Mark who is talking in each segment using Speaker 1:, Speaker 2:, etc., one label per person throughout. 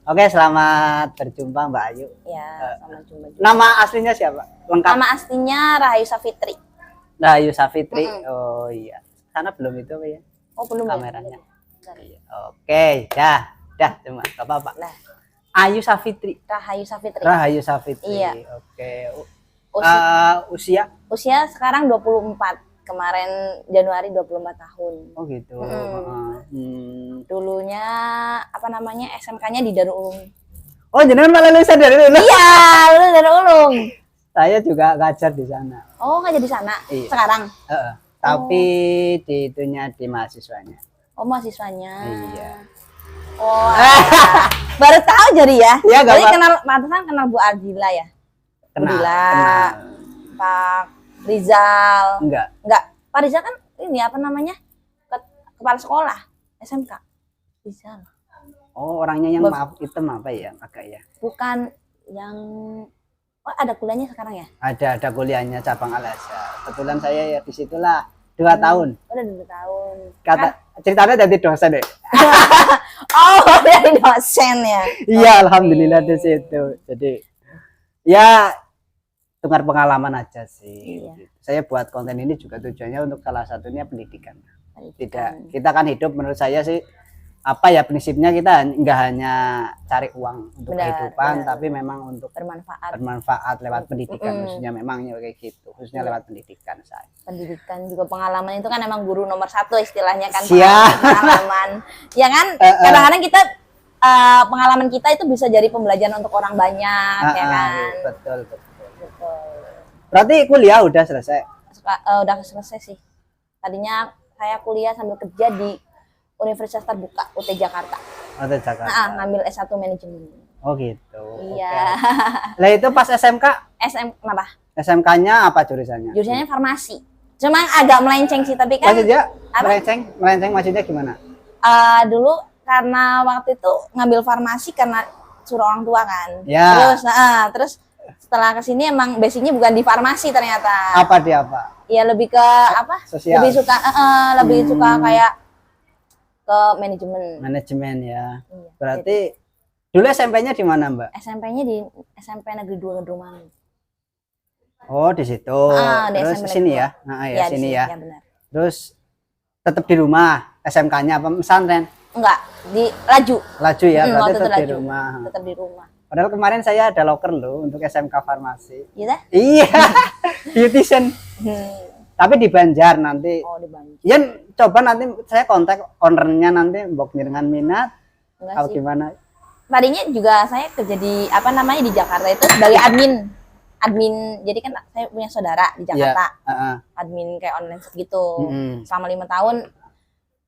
Speaker 1: Oke, selamat berjumpa Mbak Ayu.
Speaker 2: Ya, selamat jumpa juga.
Speaker 1: Nama aslinya siapa? Lengkap.
Speaker 2: Nama aslinya Rahayu Safitri.
Speaker 1: Rahayu Safitri. Oh iya. Sana belum itu apa ya?
Speaker 2: Oh, belum
Speaker 1: kameranya.
Speaker 2: Ya?
Speaker 1: Iya. Oke, dah cuma enggak apa-apa.
Speaker 2: Nah,
Speaker 1: Ayu Safitri.
Speaker 2: Rahayu Safitri.
Speaker 1: Rahayu Safitri.
Speaker 2: Iya.
Speaker 1: Oke.
Speaker 2: Usia? Usia sekarang 24. Kemarin Januari 24 tahun.
Speaker 1: Oh gitu.
Speaker 2: Dulunya apa namanya? SMK-nya di Darul Ulum.
Speaker 1: Oh, jenengan malah lulusan dari Ulum.
Speaker 2: Iya, lulus Darul Ulum.
Speaker 1: Saya juga ngajar di sana.
Speaker 2: Oh, ngajar di sana.
Speaker 1: Iya.
Speaker 2: Sekarang.
Speaker 1: Tapi di itunya di mahasiswanya.
Speaker 2: Oh, mahasiswanya.
Speaker 1: Iya.
Speaker 2: Oh, baru tahu jadi ya.
Speaker 1: Iya,
Speaker 2: jadi kenal Bu Ardila ya.
Speaker 1: Kenal.
Speaker 2: Pak Rizal.
Speaker 1: Enggak.
Speaker 2: Pak Rizal kan ini apa namanya? Kepala sekolah SMK. Rizal.
Speaker 1: Oh, orangnya yang maaf hitam apa ya? Agak ya.
Speaker 2: Bukan yang ada kuliahnya sekarang ya?
Speaker 1: Ada kuliahnya cabang Al-Azhar. Kebetulan saya ya di situlah 2 tahun.
Speaker 2: Udah 2 tahun.
Speaker 1: Ceritanya dari dosen deh.
Speaker 2: Oh, dari dosen ya.
Speaker 1: Iya, alhamdulillah di situ. Jadi ya tukar pengalaman aja sih.
Speaker 2: Iya.
Speaker 1: Saya buat konten ini juga tujuannya untuk salah satunya pendidikan. Tidak, kita kan hidup menurut saya sih apa ya prinsipnya kita nggak hanya cari uang untuk kehidupan, tapi memang untuk bermanfaat lewat pendidikan. Khususnya memang kayak gitu, khususnya lewat pendidikan saya.
Speaker 2: Pendidikan juga pengalaman itu kan emang guru nomor 1 istilahnya kan.
Speaker 1: Pengalaman.
Speaker 2: Ya kan kadang-kadang kita pengalaman kita itu bisa jadi pembelajaran untuk orang banyak ya kan.
Speaker 1: Betul. Berarti kuliah udah selesai?
Speaker 2: Udah selesai sih. Tadinya saya kuliah sambil kerja di Universitas Terbuka UT Jakarta.
Speaker 1: UT Jakarta.
Speaker 2: Ngambil S1 manajemen.
Speaker 1: Oh gitu.
Speaker 2: Iya.
Speaker 1: Lah itu pas SMK?
Speaker 2: Kenapa?
Speaker 1: SMK-nya apa jurusannya?
Speaker 2: Jurusannya farmasi. Cuma agak melenceng sih, tapi kan.
Speaker 1: Maksudnya melenceng maksudnya gimana?
Speaker 2: Dulu karena waktu itu ngambil farmasi karena suruh orang tua kan.
Speaker 1: Ya.
Speaker 2: Terus setelah kesini emang basicnya bukan di farmasi ternyata.
Speaker 1: Apa dia apa?
Speaker 2: Ya lebih ke apa?
Speaker 1: Sosial.
Speaker 2: Lebih suka kayak ke manajemen
Speaker 1: ya.
Speaker 2: Iya,
Speaker 1: berarti dulu SMP-nya di mana, Mbak?
Speaker 2: SMP-nya di SMP Negeri 2 Gedrumangu.
Speaker 1: Oh, di situ. Terus
Speaker 2: di
Speaker 1: sini ya.
Speaker 2: Ya,
Speaker 1: sini ya.
Speaker 2: Benar.
Speaker 1: Terus tetap di rumah SMK-nya apa pesantren?
Speaker 2: Enggak, di Laju.
Speaker 1: Laju ya, berarti tetap di rumah.
Speaker 2: Tetap di rumah.
Speaker 1: Padahal kemarin saya ada loker loh untuk SMK farmasi.
Speaker 2: Iya?
Speaker 1: Iya. Beautician. Tapi di Banjar nanti.
Speaker 2: Oh, di Banjar.
Speaker 1: Ya coba nanti saya kontak ownernya nanti mbok dengan minat. Atau gimana?
Speaker 2: Tadinya juga saya kerja di apa namanya di Jakarta itu sebagai admin. Jadi kan saya punya saudara di Jakarta. Admin kayak online gitu. Selama 5 tahun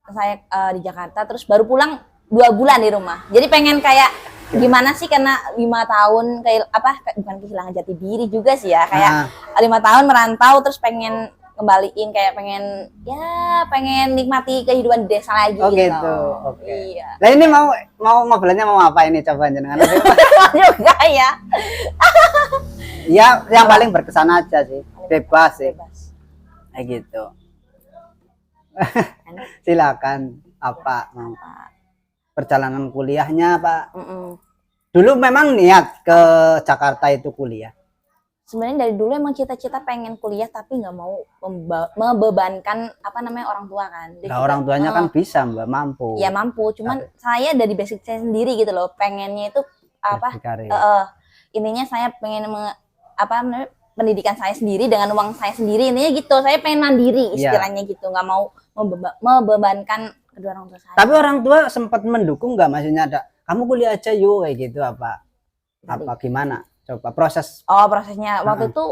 Speaker 2: saya di Jakarta, terus baru pulang 2 bulan di rumah. Jadi pengen kayak gimana sih, karena 5 tahun kayak apa, bukan kehilangan jati diri juga sih ya, kayak 5 tahun merantau terus pengen kembaliin, kayak pengen nikmati kehidupan di desa lagi.
Speaker 1: Oh gitu. Oke. Iya. Nah ini mau ngobrolnya mau apa ini, coba jangan
Speaker 2: juga ya.
Speaker 1: Ya yang paling berkesan aja sih, bebas sih. Kayak gitu. Silakan apa mau. Perjalanan kuliahnya Pak. Dulu memang niat ke Jakarta itu kuliah.
Speaker 2: Sebenarnya dari dulu emang cita-cita pengen kuliah, tapi nggak mau membebankan apa namanya orang tua kan.
Speaker 1: Nah, orang tuanya kan bisa Mbak, mampu.
Speaker 2: Ya mampu, cuman saya dari basic saya sendiri gitu loh, pengennya itu apa? Intinya saya pengen pendidikan saya sendiri dengan uang saya sendiri, intinya gitu. Saya pengen mandiri istilahnya gitu, nggak mau membebankan kedua orang tua saya.
Speaker 1: Tapi orang tua sempat mendukung nggak, maksudnya ada kamu kuliah aja yuk kayak gitu apa gimana? Coba
Speaker 2: prosesnya waktu itu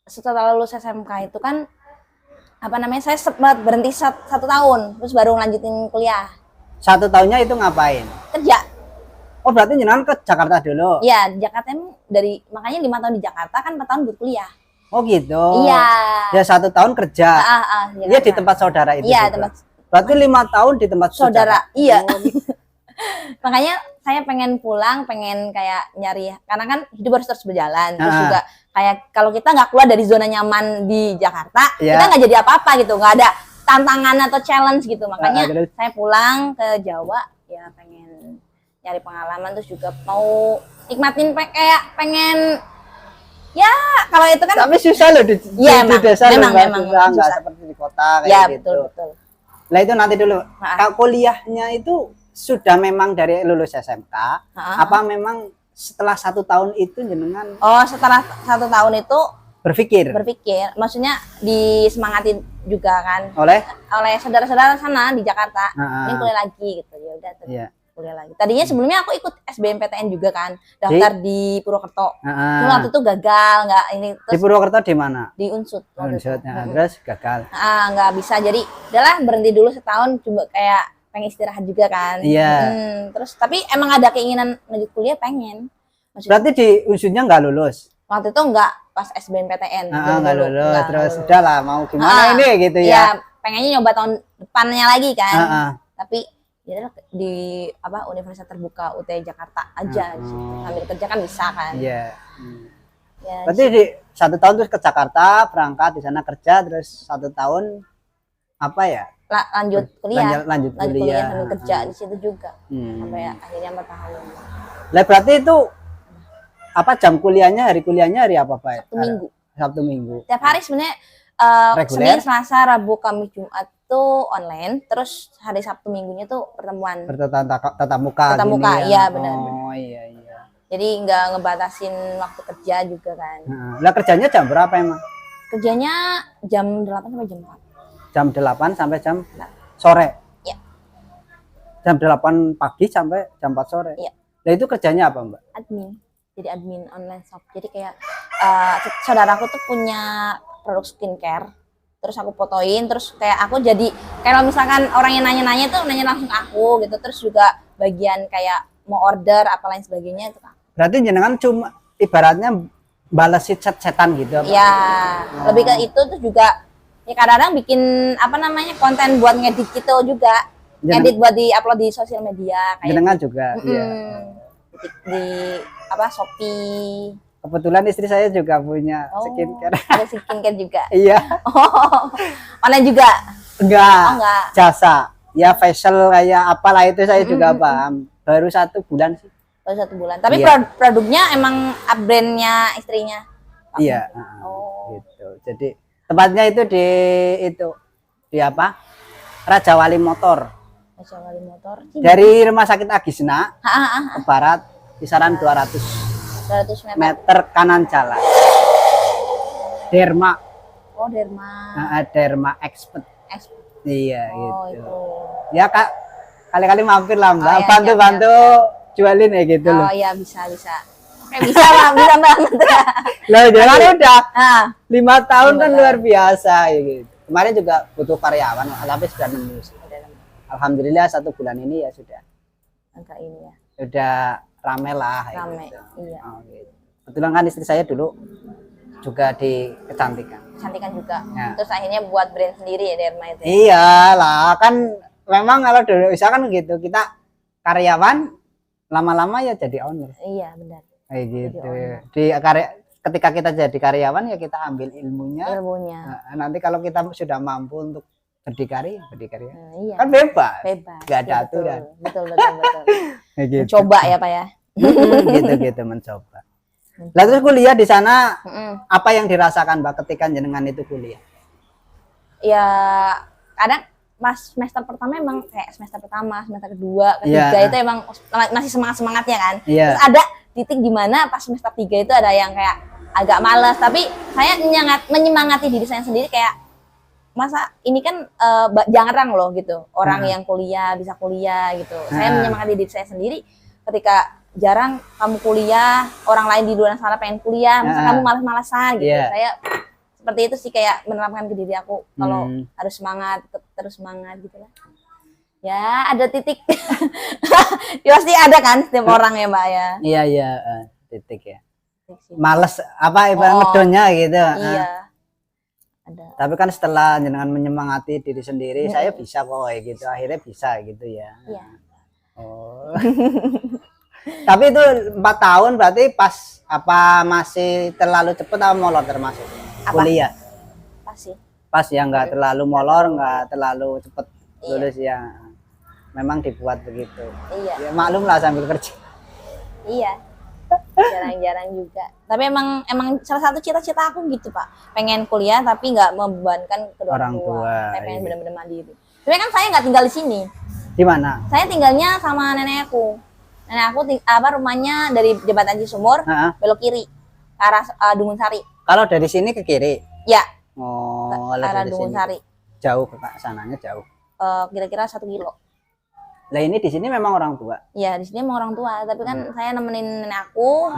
Speaker 2: setelah lulus SMK itu kan apa namanya, saya sempat berhenti 1 tahun, terus baru lanjutin kuliah.
Speaker 1: 1 tahunnya itu ngapain?
Speaker 2: Kerja.
Speaker 1: Oh berarti jenengan ke Jakarta dulu?
Speaker 2: Iya, di Jakarta makanya 5 tahun di Jakarta kan 4 tahun buat kuliah.
Speaker 1: Oh gitu.
Speaker 2: Iya.
Speaker 1: Ya 1 tahun kerja. Iya di tempat saudara itu.
Speaker 2: Iya tempat.
Speaker 1: Berarti 5 tahun di tempat
Speaker 2: saudara. Iya. Makanya saya pengen pulang, pengen kayak nyari, karena kan hidup harus terus berjalan. Terus juga kayak kalau kita nggak keluar dari zona nyaman di Jakarta, kita nggak jadi apa-apa gitu, nggak ada tantangan atau challenge gitu. Makanya saya pulang ke Jawa ya pengen nyari pengalaman, terus juga mau nikmatin kayak pengen ya kalau itu kan.
Speaker 1: Tapi susah loh di desa, memang susah seperti di kota kayak
Speaker 2: ya,
Speaker 1: gitu.
Speaker 2: Betul.
Speaker 1: Lah itu nanti dulu. Kalau kuliahnya itu sudah memang dari lulus SMK, apa memang setelah 1 tahun itu jenengan?
Speaker 2: Oh, setelah 1 tahun itu
Speaker 1: berpikir,
Speaker 2: maksudnya disemangatin juga kan
Speaker 1: oleh
Speaker 2: saudara-saudara sana di Jakarta, ini kuliah lagi gitu, ya udah kuliah lagi. Tadinya sebelumnya aku ikut SBMPTN juga kan, daftar di Purwokerto. Cuma waktu itu gagal, nggak ini. Terus
Speaker 1: di Purwokerto di mana?
Speaker 2: Di Unsud.
Speaker 1: Terus gagal.
Speaker 2: Nggak bisa, jadi udahlah berhenti dulu setahun, coba kayak pengen istirahat juga kan.
Speaker 1: Iya.
Speaker 2: Terus tapi emang ada keinginan lanjut kuliah, pengen.
Speaker 1: Berarti di Unsudnya nggak lulus?
Speaker 2: Waktu itu nggak, pas SBMPTN.
Speaker 1: Nggak lulus. Terus udah lah mau gimana ini gitu ya?
Speaker 2: Iya, pengennya nyoba tahun depannya lagi kan. Tapi ya di Universitas Terbuka UT Jakarta aja, sambil kerja kan bisa kan.
Speaker 1: Iya. Ya, berarti di 1 tahun terus ke Jakarta, berangkat di sana kerja, terus 1 tahun apa ya?
Speaker 2: Lanjut kuliah.
Speaker 1: Lanjut kuliah
Speaker 2: sambil kerja di situ juga. Sampai akhirnya 4 tahun.
Speaker 1: Lah berarti itu apa jam kuliahnya, hari kuliahnya hari apa Pak? Sabtu Minggu.
Speaker 2: Tiap hari sebenarnya Senin, Selasa, Rabu, Kamis, Jumat tuh online, terus hari Sabtu Minggunya tuh pertemuan.
Speaker 1: Tatap muka.
Speaker 2: Iya benar.
Speaker 1: Oh iya.
Speaker 2: Jadi nggak ngebatasin waktu kerja juga kan.
Speaker 1: Lah kerjanya jam berapa emang?
Speaker 2: Kerjanya jam 8 sampai jam 4.
Speaker 1: Jam 8 sampai jam sore?
Speaker 2: Iya.
Speaker 1: Jam 8 pagi sampai jam 4 sore?
Speaker 2: Iya.
Speaker 1: Nah itu kerjanya apa Mbak?
Speaker 2: Admin. Jadi admin online shop. Jadi kayak saudaraku tuh punya produk skincare. Terus aku fotoin, terus kayak aku jadi kalau misalkan orang yang nanya-nanya tuh nanya langsung ke aku gitu. Terus juga bagian kayak mau order apa lain sebagainya itu kan. Berarti
Speaker 1: jenengan cuma ibaratnya balas chat-chatan gitu?
Speaker 2: Ya, lebih ke itu. Terus juga ya kadang-kadang bikin konten buat ngedit gitu juga. Ngedit buat di-upload di sosial media kayak.
Speaker 1: Jenengan juga. Iya.
Speaker 2: Di Shopee.
Speaker 1: Kebetulan istri saya juga punya skincare.
Speaker 2: Ada skincare juga.
Speaker 1: Iya.
Speaker 2: Online juga?
Speaker 1: Enggak. Jasa. Ya facial kayak apalah itu saya juga paham. Baru 1 bulan sih.
Speaker 2: Baru 1 bulan. Tapi produknya emang brandnya istrinya?
Speaker 1: Iya. Gitu. Jadi tempatnya itu di apa? Raja Wali Motor.
Speaker 2: Raja Wali Motor.
Speaker 1: Dari Rumah Sakit Agisna ke barat kisaran 200 meter kanan jalan. Derma.
Speaker 2: Oh, Derma.
Speaker 1: Derma Expert. Iya gitu.
Speaker 2: Itu.
Speaker 1: Ya Kak, kali-kali mampir lah Mbak, bantu jualin ya gitu loh.
Speaker 2: Oh iya bisa. Kayak bisa lah, bisa banget ya.
Speaker 1: Loh jangan udah 5 tahun kan luar biasa ya gitu. Kemarin juga butuh karyawan, tapi sudah nemu. Alhamdulillah 1 bulan ini ya sudah.
Speaker 2: Agak ini ya.
Speaker 1: Sudah rame lah.
Speaker 2: Rame,
Speaker 1: gitu.
Speaker 2: iya.
Speaker 1: Gitu. Kebetulan kan istri saya dulu juga di kecantikan.
Speaker 2: Kecantikan juga. Ya. Terus akhirnya buat brand sendiri ya Derma itu. Ya?
Speaker 1: Iyalah, kan memang kalau dulu misalkan gitu kita karyawan lama-lama ya jadi owner.
Speaker 2: Iya benar.
Speaker 1: Kayak gitu. Ketika kita jadi karyawan ya kita ambil ilmunya. Nah, nanti kalau kita sudah mampu untuk berdikari.
Speaker 2: Iya.
Speaker 1: Kan bebas. Gak ada aturan.
Speaker 2: Betul.
Speaker 1: Gitu.
Speaker 2: Coba ya Pak ya.
Speaker 1: gitu mencoba. Lalu kuliah di sana apa yang dirasakan Mbak ketika jenengan itu kuliah?
Speaker 2: Ya kadang pas semester pertama emang kayak semester pertama, semester kedua, ketiga itu emang masih semangatnya kan. Terus ada titik di mana pas semester 3 itu ada yang kayak agak males, tapi saya menyemangati diri saya sendiri kayak masa ini kan jarang loh gitu orang yang bisa kuliah gitu. Saya menyemangati diri saya sendiri ketika jarang kamu kuliah, orang lain di luar sana pengen kuliah, masa kamu malas-malasan gitu. Saya seperti itu sih, kayak menerapkan ke diri aku kalau harus semangat, terus semangat gitu lah. Ya ada titik ya pasti ada kan setiap orang ya Mbak ya. Iya
Speaker 1: titik ya. Males apa ibarat ngedonnya gitu.
Speaker 2: Iya. Ada.
Speaker 1: Tapi kan setelah jenengan menyemangati diri sendiri, saya bisa kok gitu, akhirnya bisa gitu ya.
Speaker 2: Iya.
Speaker 1: Oh. Tapi itu 4 tahun berarti pas apa masih terlalu cepet atau molor termasuk kuliah?
Speaker 2: Pas sih.
Speaker 1: Pas ya, nggak terlalu molor, nggak terlalu cepet lulus ya. memang dibuat begitu.
Speaker 2: Iya.
Speaker 1: Ya maklum lah sambil kerja.
Speaker 2: Iya. Jarang-jarang juga. Tapi emang salah satu cita-cita aku gitu Pak. Pengen kuliah tapi nggak membebankan kedua orang tua. Saya pengen benar-benar mandiri. Tapi kan saya nggak tinggal di sini.
Speaker 1: Di mana?
Speaker 2: Saya tinggalnya sama nenek aku. Nenek aku rumahnya dari Jembatan Cisumur belok kiri ke arah Dungun Sari.
Speaker 1: Kalau dari sini ke kiri?
Speaker 2: Ya.
Speaker 1: Oh,
Speaker 2: ke arah Dungun Sari.
Speaker 1: Jauh ke sananya jauh.
Speaker 2: Kira-kira 1 kilo.
Speaker 1: Lah ini di sini memang orang tua.
Speaker 2: Iya, di sini memang orang tua, tapi kan saya nemenin nenek aku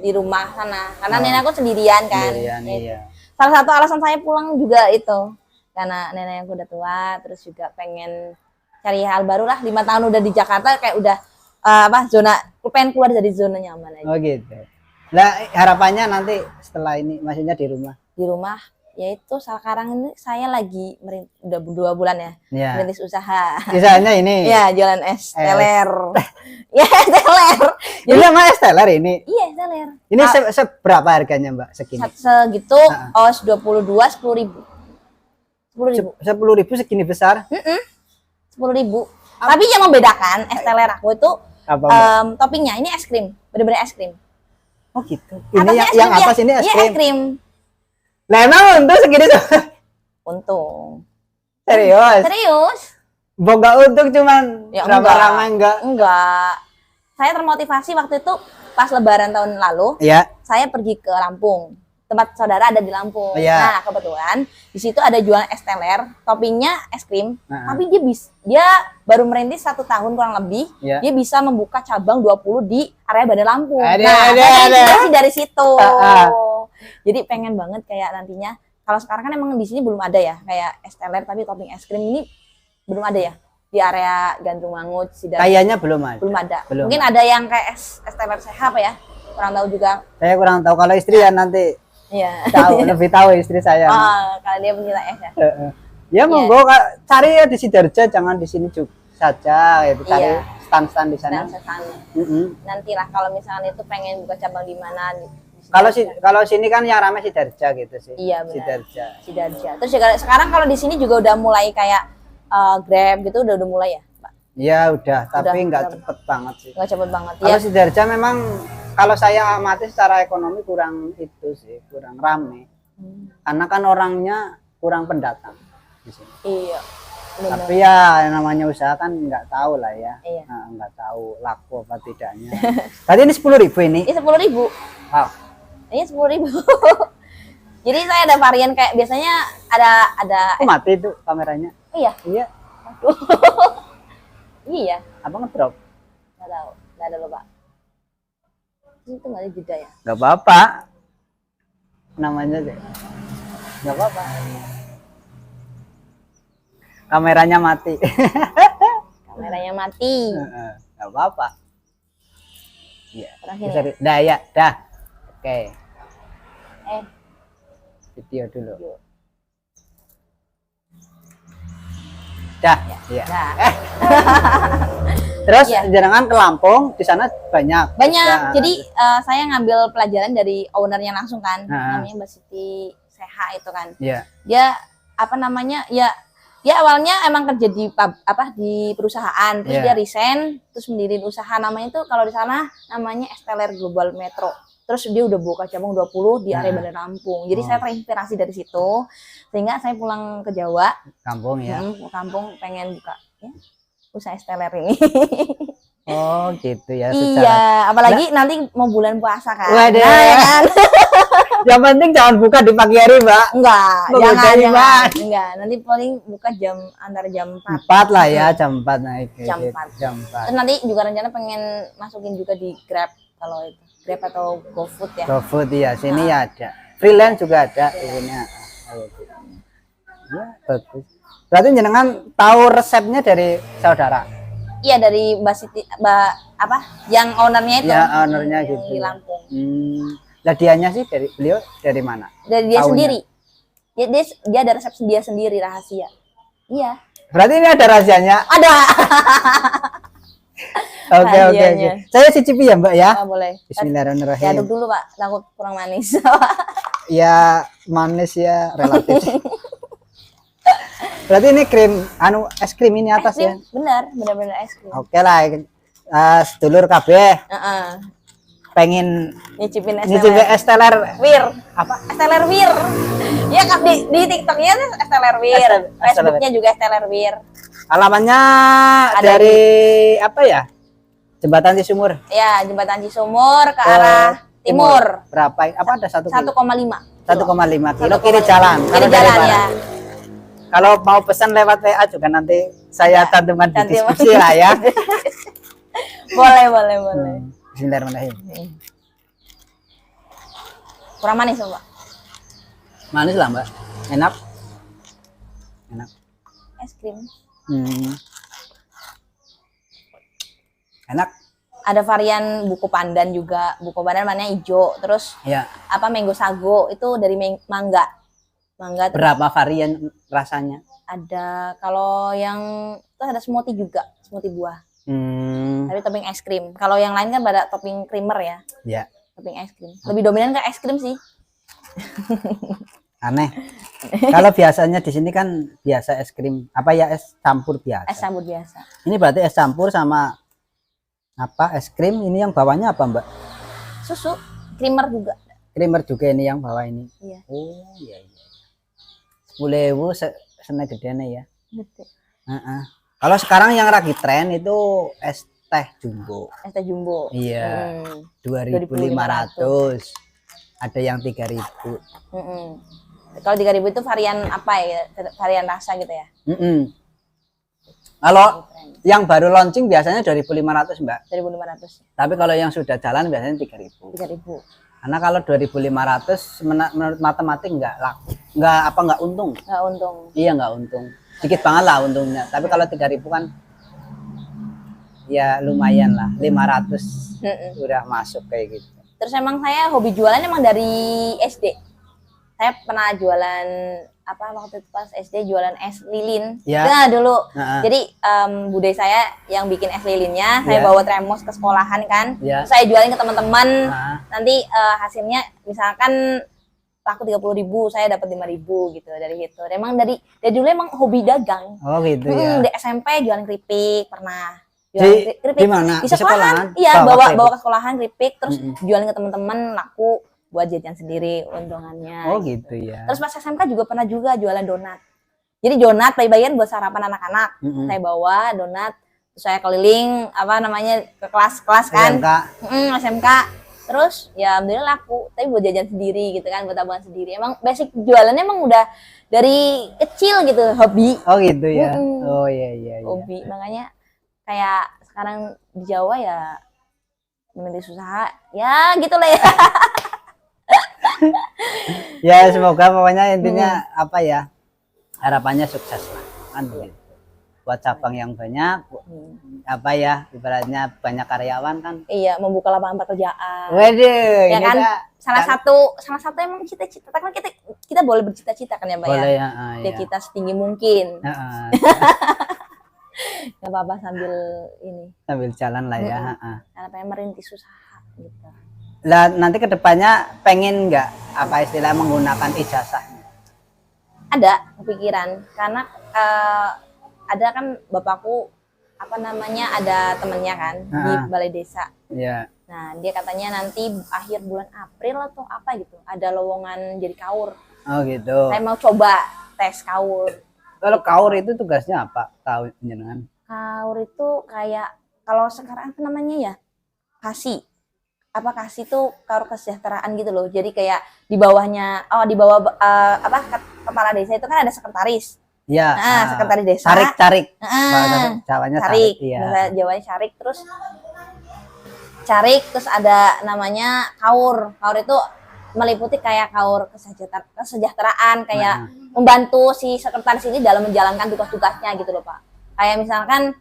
Speaker 2: di rumah sana. Karena nenek aku sendirian kan.
Speaker 1: Sendirian, iya.
Speaker 2: Salah satu alasan saya pulang juga itu. Karena nenek aku udah tua, terus juga pengen cari hal baru lah. 5 tahun udah di Jakarta kayak udah pengen keluar dari zona nyaman aja.
Speaker 1: Oh gitu. Lah harapannya nanti setelah ini maksudnya di rumah?
Speaker 2: Di rumah yaitu sekarang ini saya lagi udah 2 bulan ya, merintis usaha.
Speaker 1: Usahanya ini?
Speaker 2: Ya, jualan es teler. Ya, es teler.
Speaker 1: Jadi sama es teler ini?
Speaker 2: Iya, es teler.
Speaker 1: Ini seberapa harganya Mbak segini?
Speaker 2: Segitu, os 22, 10.000.
Speaker 1: 10.000 segini besar?
Speaker 2: 10.000. Tapi yang membedakan es teler aku itu toppingnya ini es krim, bener-bener es krim.
Speaker 1: Oh gitu. Ini yang atas ini es krim?
Speaker 2: Iya, es krim.
Speaker 1: Lah emang untung segini tuh?
Speaker 2: Untung.
Speaker 1: Serius?
Speaker 2: Serius.
Speaker 1: Boga untung cuman
Speaker 2: ya,
Speaker 1: ramai enggak?
Speaker 2: Enggak. Saya termotivasi waktu itu pas lebaran tahun lalu.
Speaker 1: Iya.
Speaker 2: Saya pergi ke Lampung. Tempat saudara ada di Lampung.
Speaker 1: Iya.
Speaker 2: Nah, kebetulan di situ ada jualan es teler, toppingnya es krim. Tapi dia baru merintis 1 tahun kurang lebih. Dia bisa membuka cabang 20 di area Bandar Lampung. Saya terinspirasi dari situ. Jadi pengen banget kayak nantinya. Kalau sekarang kan emang di sini belum ada ya kayak es teler tapi topping es krim ini belum ada ya di area Gandrung Mangut.
Speaker 1: Kayaknya belum ada.
Speaker 2: Mungkin ada yang kayak es teler sehat apa ya? Kurang tahu juga.
Speaker 1: Saya kurang tahu kalau istri ya nanti.
Speaker 2: Iya.
Speaker 1: Lebih tahu istri saya.
Speaker 2: Oh, kalau dia pencinta es ya.
Speaker 1: Ya monggo cari ya di Sidoarjo, jangan di sini juga saja gitu. Cari stand-stand di sana.
Speaker 2: Nantilah kalau misalnya itu pengen buka cabang di mana.
Speaker 1: Kalau sini kan yang ramai Sidoarjo gitu sih.
Speaker 2: Iya benar. Sidoarjo. Terus juga sekarang kalau di sini juga udah mulai kayak Grab gitu udah mulai ya, Pak?
Speaker 1: Iya udah, tapi nggak cepet banget sih.
Speaker 2: Nggak cepet banget.
Speaker 1: Kalau Sidoarjo memang kalau saya amati secara ekonomi kurang itu sih, kurang rame. Karena kan orangnya kurang pendatang di sini. Iya. Benar. Tapi ya namanya usaha kan nggak tahu lah ya. Iya. Nah, nggak tahu laku apa tidaknya. Tadi ini 10.000 ini?
Speaker 2: Ini 10.000. Wow. Ini 10.000. Jadi saya ada varian kayak biasanya ada.
Speaker 1: Mati itu kameranya.
Speaker 2: Iya.
Speaker 1: Iya.
Speaker 2: Aduh. Iya.
Speaker 1: Apa ngedrop?
Speaker 2: Nggak tahu. Nggak ada lupa. Itu nggak ada jeda ya?
Speaker 1: Nggak apa-apa. Namanya deh. Nggak apa-apa. Kameranya mati.
Speaker 2: Kameranya mati.
Speaker 1: Nggak apa-apa. Iya.
Speaker 2: Ya?
Speaker 1: Dah ya, dah. Oke. Video dulu. Dah. Iya. Terus jenengan ke Lampung, di sana banyak.
Speaker 2: Jadi saya ngambil pelajaran dari ownernya langsung kan, namanya Mbak Siti Seha itu kan.
Speaker 1: Iya.
Speaker 2: Dia apa namanya? Ya awalnya emang kerja di perusahaan, terus dia resign, terus mendirikan usaha namanya itu kalau di sana namanya Es Teler Global Metro. Terus dia udah buka cabang 20 di area Bandar Lampung. Jadi saya terinspirasi dari situ. Sehingga saya pulang ke Jawa.
Speaker 1: Kampung ya.
Speaker 2: Kampung pengen buka ya, usaha es teler ini.
Speaker 1: Oh gitu ya.
Speaker 2: Iya, apalagi nanti mau bulan puasa kan.
Speaker 1: Waduh. Nah, ya kan? Yang penting jangan buka di pagi hari, Mbak.
Speaker 2: Enggak, jangan. Enggak, nanti paling buka antara jam 4.
Speaker 1: 4 lah ya, jam 4 naik.
Speaker 2: Jam 4. Terus nanti juga rencana pengen masukin juga di Grab kalau itu. Grab atau GoFood ya.
Speaker 1: GoFood ya, sini ya ada. Freelance juga ada ininya. Ya, bagus. Berarti jenengan tahu resepnya dari saudara?
Speaker 2: Iya, dari Mbak Siti, yang ownernya itu.
Speaker 1: Ya, ownernya gitu.
Speaker 2: Di Lampung.
Speaker 1: Lah dianya sih dari beliau dari mana?
Speaker 2: Dari dia sendiri. Dia ada resep dia sendiri rahasia. Iya.
Speaker 1: Berarti ini ada rahasianya?
Speaker 2: Ada.
Speaker 1: Oke. Saya cicipi ya, Mbak ya.
Speaker 2: Boleh.
Speaker 1: Bismillahirrahmanirrahim.
Speaker 2: Ya, aduk dulu, Pak. Takut kurang manis.
Speaker 1: Ya, manis ya relatif. Berarti ini krim, es krim ini atas ya?
Speaker 2: Bener es krim.
Speaker 1: Oke lah, sedulur KB. Pengen
Speaker 2: nyicipin
Speaker 1: es teler
Speaker 2: wir. Apa? Es teler wir. Ya kan di TikToknya es teler wir. Facebooknya juga es teler wir.
Speaker 1: Alamannya dari apa ya? Jembatan Cisumur.
Speaker 2: Ya, Jembatan Cisumur ke arah timur.
Speaker 1: Berapa? Apa ada 1,5 kilo kiri jalan.
Speaker 2: Kiri jalan ya.
Speaker 1: Kalau mau pesan lewat WA juga nanti saya cantumkan di deskripsi lah ya.
Speaker 2: boleh.
Speaker 1: Bismillahirrahmanirrahim.
Speaker 2: Kurang manis, Mbak?
Speaker 1: Manis lah, Mbak. Enak.
Speaker 2: Es krim.
Speaker 1: Enak.
Speaker 2: Ada varian buku pandan juga. Buku pandan warnanya hijau. Terus mango sago itu dari mangga.
Speaker 1: Berapa varian rasanya?
Speaker 2: Ada kalau yang itu ada smoothie juga, smoothie buah. Tapi topping es krim. Kalau yang lain kan ada topping creamer ya. Iya. Topping es krim. Lebih dominan ke es krim sih.
Speaker 1: Aneh. Kalau biasanya di sini kan biasa es krim, apa ya, es campur biasa.
Speaker 2: Es campur biasa.
Speaker 1: Ini berarti es campur sama apa, es krim. Ini yang bawahnya apa, Mbak?
Speaker 2: Susu, creamer juga.
Speaker 1: Creamer juga ini yang bawah ini.
Speaker 2: Iya.
Speaker 1: Oh, iya. 10.000 seneng gedene ya.
Speaker 2: Betul.
Speaker 1: Kalau sekarang yang lagi tren itu es teh jumbo.
Speaker 2: Es teh jumbo.
Speaker 1: Iya. 2.500. Ada yang 3.000.
Speaker 2: Kalau 3.000 itu varian apa ya? Varian rasa gitu ya?
Speaker 1: Kalau yang baru launching biasanya 2.500, Mbak.
Speaker 2: 2.500.
Speaker 1: Tapi kalau yang sudah jalan biasanya 3.000.
Speaker 2: 3.000.
Speaker 1: Karena kalau 2.500 menurut matematik nggak untung.
Speaker 2: Nggak untung.
Speaker 1: Iya, nggak untung. Sedikit banget lah untungnya. Tapi kalau 3.000 kan ya lumayan lah. 500 udah masuk kayak gitu.
Speaker 2: Terus emang saya hobi jualan emang dari SD. Saya pernah jualan waktu itu pas SD jualan es lilin. Nah dulu. Jadi bude saya yang bikin es lilinnya, saya bawa termos ke sekolahan kan. Terus saya jualin ke teman-teman. Nanti hasilnya misalkan laku 30.000, saya dapat 5.000 gitu dari itu. Emang dari dulu emang hobi dagang.
Speaker 1: Oh gitu ya.
Speaker 2: Di SMP jualan keripik pernah.
Speaker 1: Di mana?
Speaker 2: Di sekolahan. Iya, bawa ke sekolahan keripik terus jualin ke teman-teman, laku buat jajan sendiri untungannya.
Speaker 1: Oh gitu ya.
Speaker 2: Terus pas SMK juga pernah juga jualan donat. Jadi donat bayi-bayian buat sarapan anak-anak. Saya bawa donat, terus saya keliling ke kelas-kelas kan. SMK. Terus ya alhamdulillah laku, tapi buat jajan sendiri gitu kan, buat tabungan sendiri. Emang basic jualannya emang udah dari kecil gitu, hobi.
Speaker 1: Oh gitu ya. Oh iya.
Speaker 2: Hobi. Makanya kayak sekarang di Jawa ya merintis usaha. Ya gitulah ya.
Speaker 1: Ya semoga pokoknya intinya apa ya, harapannya sukses lah kan begitu. Buat cabang yang banyak, apa ya, ibaratnya banyak karyawan kan.
Speaker 2: Iya, membuka lapangan pekerjaan.
Speaker 1: Waduh,
Speaker 2: ya kan salah satu emang cita-cita kan kita boleh bercita-cita kan ya, Mbak.
Speaker 1: Boleh
Speaker 2: ya. Kita setinggi mungkin. Gak apa-apa sambil
Speaker 1: jalan lah ya.
Speaker 2: Karena pengen merintis usaha gitu.
Speaker 1: Lah nanti kedepannya pengen nggak apa istilah menggunakan ijazahnya?
Speaker 2: Ada kepikiran karena ada kan bapakku ada temennya kan di balai desa.
Speaker 1: Iya.
Speaker 2: Nah dia katanya nanti akhir bulan April atau apa gitu ada lowongan jadi kaur.
Speaker 1: Oh gitu.
Speaker 2: Saya mau coba tes kaur.
Speaker 1: Kalau kaur itu tugasnya apa? Tahu jenengan?
Speaker 2: Kaur itu kayak kalau sekarang apa namanya ya? Kasih tuh kaur kesejahteraan gitu loh. Jadi kayak di bawahnya di bawah kepala desa itu kan ada sekretaris.
Speaker 1: Iya.
Speaker 2: Nah, sekretaris desa.
Speaker 1: Carik. Bahasa Jawanya
Speaker 2: carik.
Speaker 1: Iya.
Speaker 2: Bahasa Jawanya carik terus ada namanya kaur. Kaur itu meliputi kayak kaur kesejahteraan kayak membantu si sekretaris ini dalam menjalankan tugas-tugasnya gitu loh, Pak. Kayak misalkan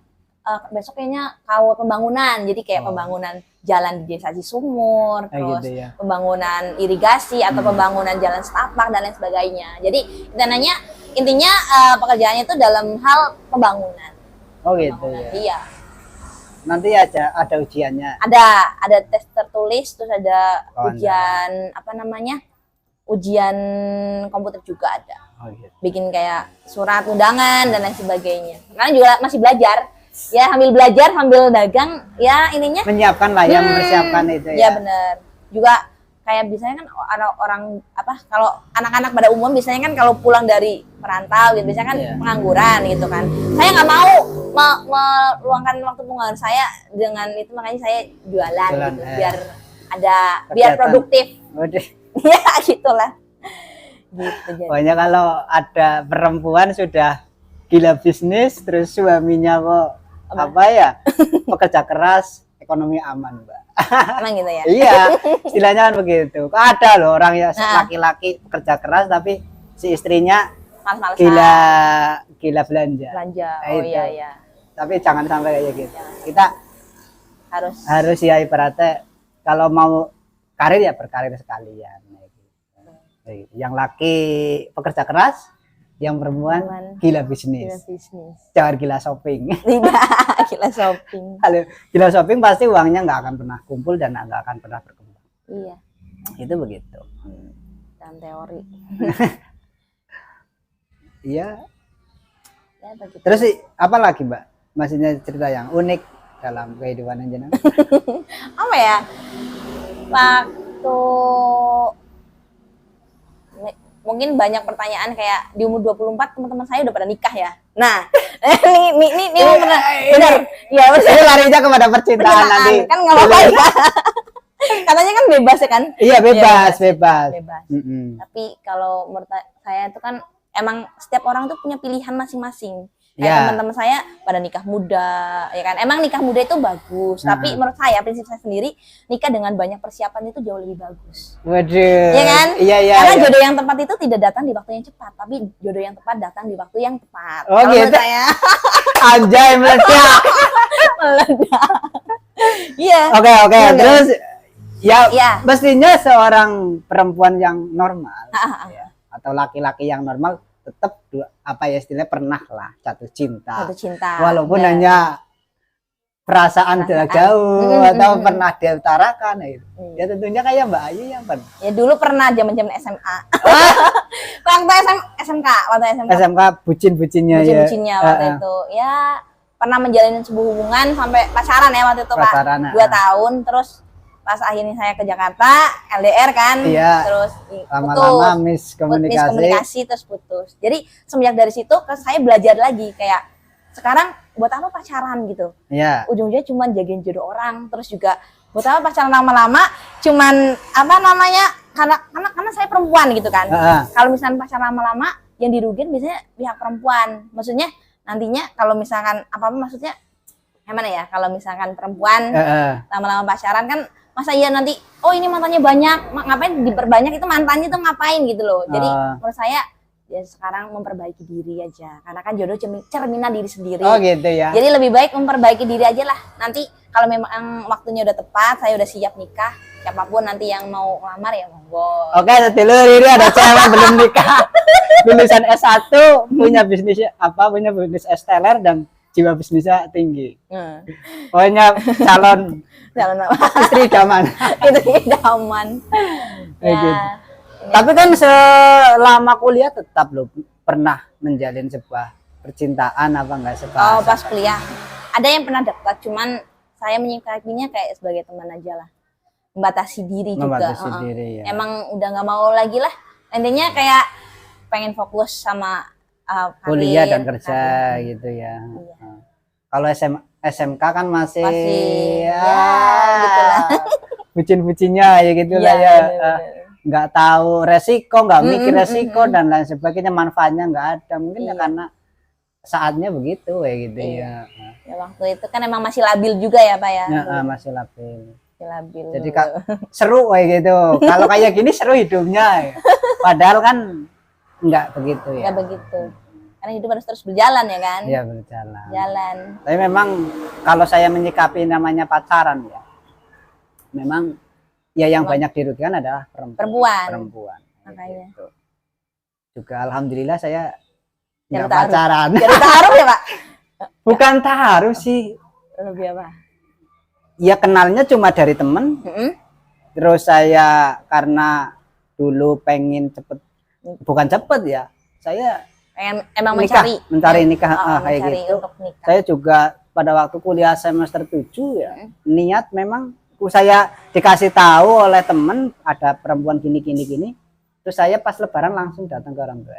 Speaker 2: besok kayaknya kaur pembangunan, jadi kayak pembangunan jalan di desa Cisumur, terus
Speaker 1: gitu ya.
Speaker 2: Pembangunan irigasi atau pembangunan jalan setapak dan lain sebagainya. Jadi intinya pekerjaannya itu dalam hal pembangunan.
Speaker 1: Oh gitu ya.
Speaker 2: Iya.
Speaker 1: Nanti ada ujiannya.
Speaker 2: Ada tes tertulis, terus ada ujian ujian komputer juga ada.
Speaker 1: Oh, gitu.
Speaker 2: Bikin kayak surat undangan dan lain sebagainya. Karena juga masih belajar. Ya sambil belajar sambil dagang ya ininya
Speaker 1: Menyiapkan lah ya, mempersiapkan itu
Speaker 2: ya.
Speaker 1: ya.
Speaker 2: Bener. Juga kayak biasanya kan orang apa kalau anak-anak pada umum biasanya kan kalau pulang dari perantau gitu biasanya kan pengangguran gitu kan. Saya nggak mau meluangkan waktu pengangguran saya dengan itu, makanya saya jualan gitu biar ada biar produktif. Ya gitulah. Gitu,
Speaker 1: pokoknya kalau ada perempuan sudah gila bisnis terus suaminya kok apa ya pekerja keras, ekonomi aman, Mbak.
Speaker 2: Emang gitu ya?
Speaker 1: Iya, istilahnya kan begitu. Ada loh orang ya laki-laki pekerja keras tapi si istrinya gila belanja.
Speaker 2: Oh iya.
Speaker 1: Tapi jangan sampai kayak gitu. Kita harus ya ibaratnya kalau mau karir ya berkarir sekalian. Yang laki pekerja keras, yang perempuan gila bisnis. Jangan gila shopping.
Speaker 2: Tidak, gila shopping.
Speaker 1: Kalau gila shopping pasti uangnya nggak akan pernah kumpul dan nggak akan pernah berkembang.
Speaker 2: Iya.
Speaker 1: Itu begitu.
Speaker 2: Dan teori.
Speaker 1: Iya.
Speaker 2: Ya, begitu.
Speaker 1: Terus apa lagi, Mbak? Maksudnya cerita yang unik dalam kehidupan jenengan?
Speaker 2: Apa ya? Waktu mungkin banyak pertanyaan kayak di umur 24 teman-teman saya udah pada nikah ya. Nah, ini benar.
Speaker 1: Iya, saya larinya kepada percintaan nanti.
Speaker 2: Kan enggak apa-apa ya. Katanya kan bebas ya kan?
Speaker 1: Iya, bebas.
Speaker 2: Tapi kalau menurut saya itu kan emang setiap orang tuh punya pilihan masing-masing. Kayak teman-teman saya pada nikah muda, ya kan? Emang nikah muda itu bagus, tapi menurut saya prinsip saya sendiri nikah dengan banyak persiapan itu jauh lebih bagus.
Speaker 1: Waduh.
Speaker 2: Ya kan?
Speaker 1: Iya.
Speaker 2: Karena jodoh yang tepat itu tidak datang di waktu yang cepat, tapi jodoh yang tepat datang di waktu yang tepat.
Speaker 1: Oh gitu. Saya anjay meledak.
Speaker 2: Iya.
Speaker 1: Oke. Terus ya mestinya seorang perempuan yang normal ya, atau laki-laki yang normal tetap istilahnya pernah lah jatuh cinta. Walaupun hanya perasaan jauh atau pernah diutarakan gitu. Ya tentunya kayak Mbak Ayu yang pernah.
Speaker 2: Ya dulu pernah zaman SMA. waktu
Speaker 1: SMK bucin-bucinnya
Speaker 2: waktu itu. Ya pernah menjalin sebuah hubungan sampai pacaran ya waktu itu Pak. 2 tahun terus pas akhirnya saya ke Jakarta, LDR kan, terus
Speaker 1: lama-lama miskomunikasi
Speaker 2: terus putus. Jadi semenjak dari situ saya belajar lagi kayak sekarang buat apa pacaran gitu. Ujung-ujungnya cuma jagain jodoh orang, terus juga buat apa pacaran lama-lama cuman karena saya perempuan gitu kan. Kalau misalnya pacaran lama-lama yang dirugiin biasanya pihak perempuan. Maksudnya nantinya kalau misalkan maksudnya gimana ya, kalau misalkan perempuan lama-lama pacaran kan masa iya nanti ini mantannya banyak, ngapain diperbanyak, itu mantannya tuh ngapain gitu loh. Jadi menurut saya ya sekarang memperbaiki diri aja, karena kan jodoh cerminan diri sendiri.
Speaker 1: Oh gitu ya.
Speaker 2: Jadi lebih baik memperbaiki diri aja lah. Nanti kalau memang waktunya udah tepat, saya udah siap nikah, siapapun nanti yang mau ngelamar ya monggo. Oke,
Speaker 1: sedulur ini ada cewek belum nikah, lulusan S1, punya bisnis S-teller dan jiwa bisnisnya tinggi. Pokoknya calon istri idaman. Ya. Gitu. Tapi kan selama kuliah tetap lo pernah menjalin sebuah percintaan apa enggak sekarang?
Speaker 2: Pas kuliah ada yang pernah dekat, cuman saya menyikapinya kayak sebagai teman aja lah, membatasi diri juga.
Speaker 1: Diri, ya.
Speaker 2: Emang udah nggak mau lagi lah, intinya kayak pengen fokus sama
Speaker 1: kuliah dan kerja gitu ya. Kalau SMK kan masih
Speaker 2: gitu lah.
Speaker 1: Bucin-bucinnya ya gitulah ya. Nggak tahu resiko, nggak mikir resiko dan lain sebagainya, manfaatnya nggak ada. Mungkin ya karena saatnya begitu ya gitu ya.
Speaker 2: Ya waktu itu kan emang masih labil juga ya Pak ya.
Speaker 1: Masih labil. Jadi
Speaker 2: seru
Speaker 1: kayak gitu. Kalau kayak gini seru hidupnya. Ya. Padahal kan nggak begitu ya.
Speaker 2: Nggak begitu. Karena hidup harus terus berjalan ya kan?
Speaker 1: Iya berjalan. Tapi memang kalau saya menyikapi namanya pacaran ya, memang ya yang banyak dirugikan adalah perempuan.
Speaker 2: Makanya.
Speaker 1: Gitu. Juga alhamdulillah saya
Speaker 2: nggak
Speaker 1: pacaran.
Speaker 2: Jadi taruh ya Pak?
Speaker 1: Bukan taruh sih.
Speaker 2: Lebih apa?
Speaker 1: Ya kenalnya cuma dari temen. Terus saya karena dulu pengen cepet, bukan cepet ya, saya
Speaker 2: emang
Speaker 1: nikah, mencari
Speaker 2: ya,
Speaker 1: nikah kayak gitu. Saya juga pada waktu kuliah semester 7 ya, niat memang saya dikasih tahu oleh temen ada perempuan gini, terus saya pas lebaran langsung datang ke orang tua.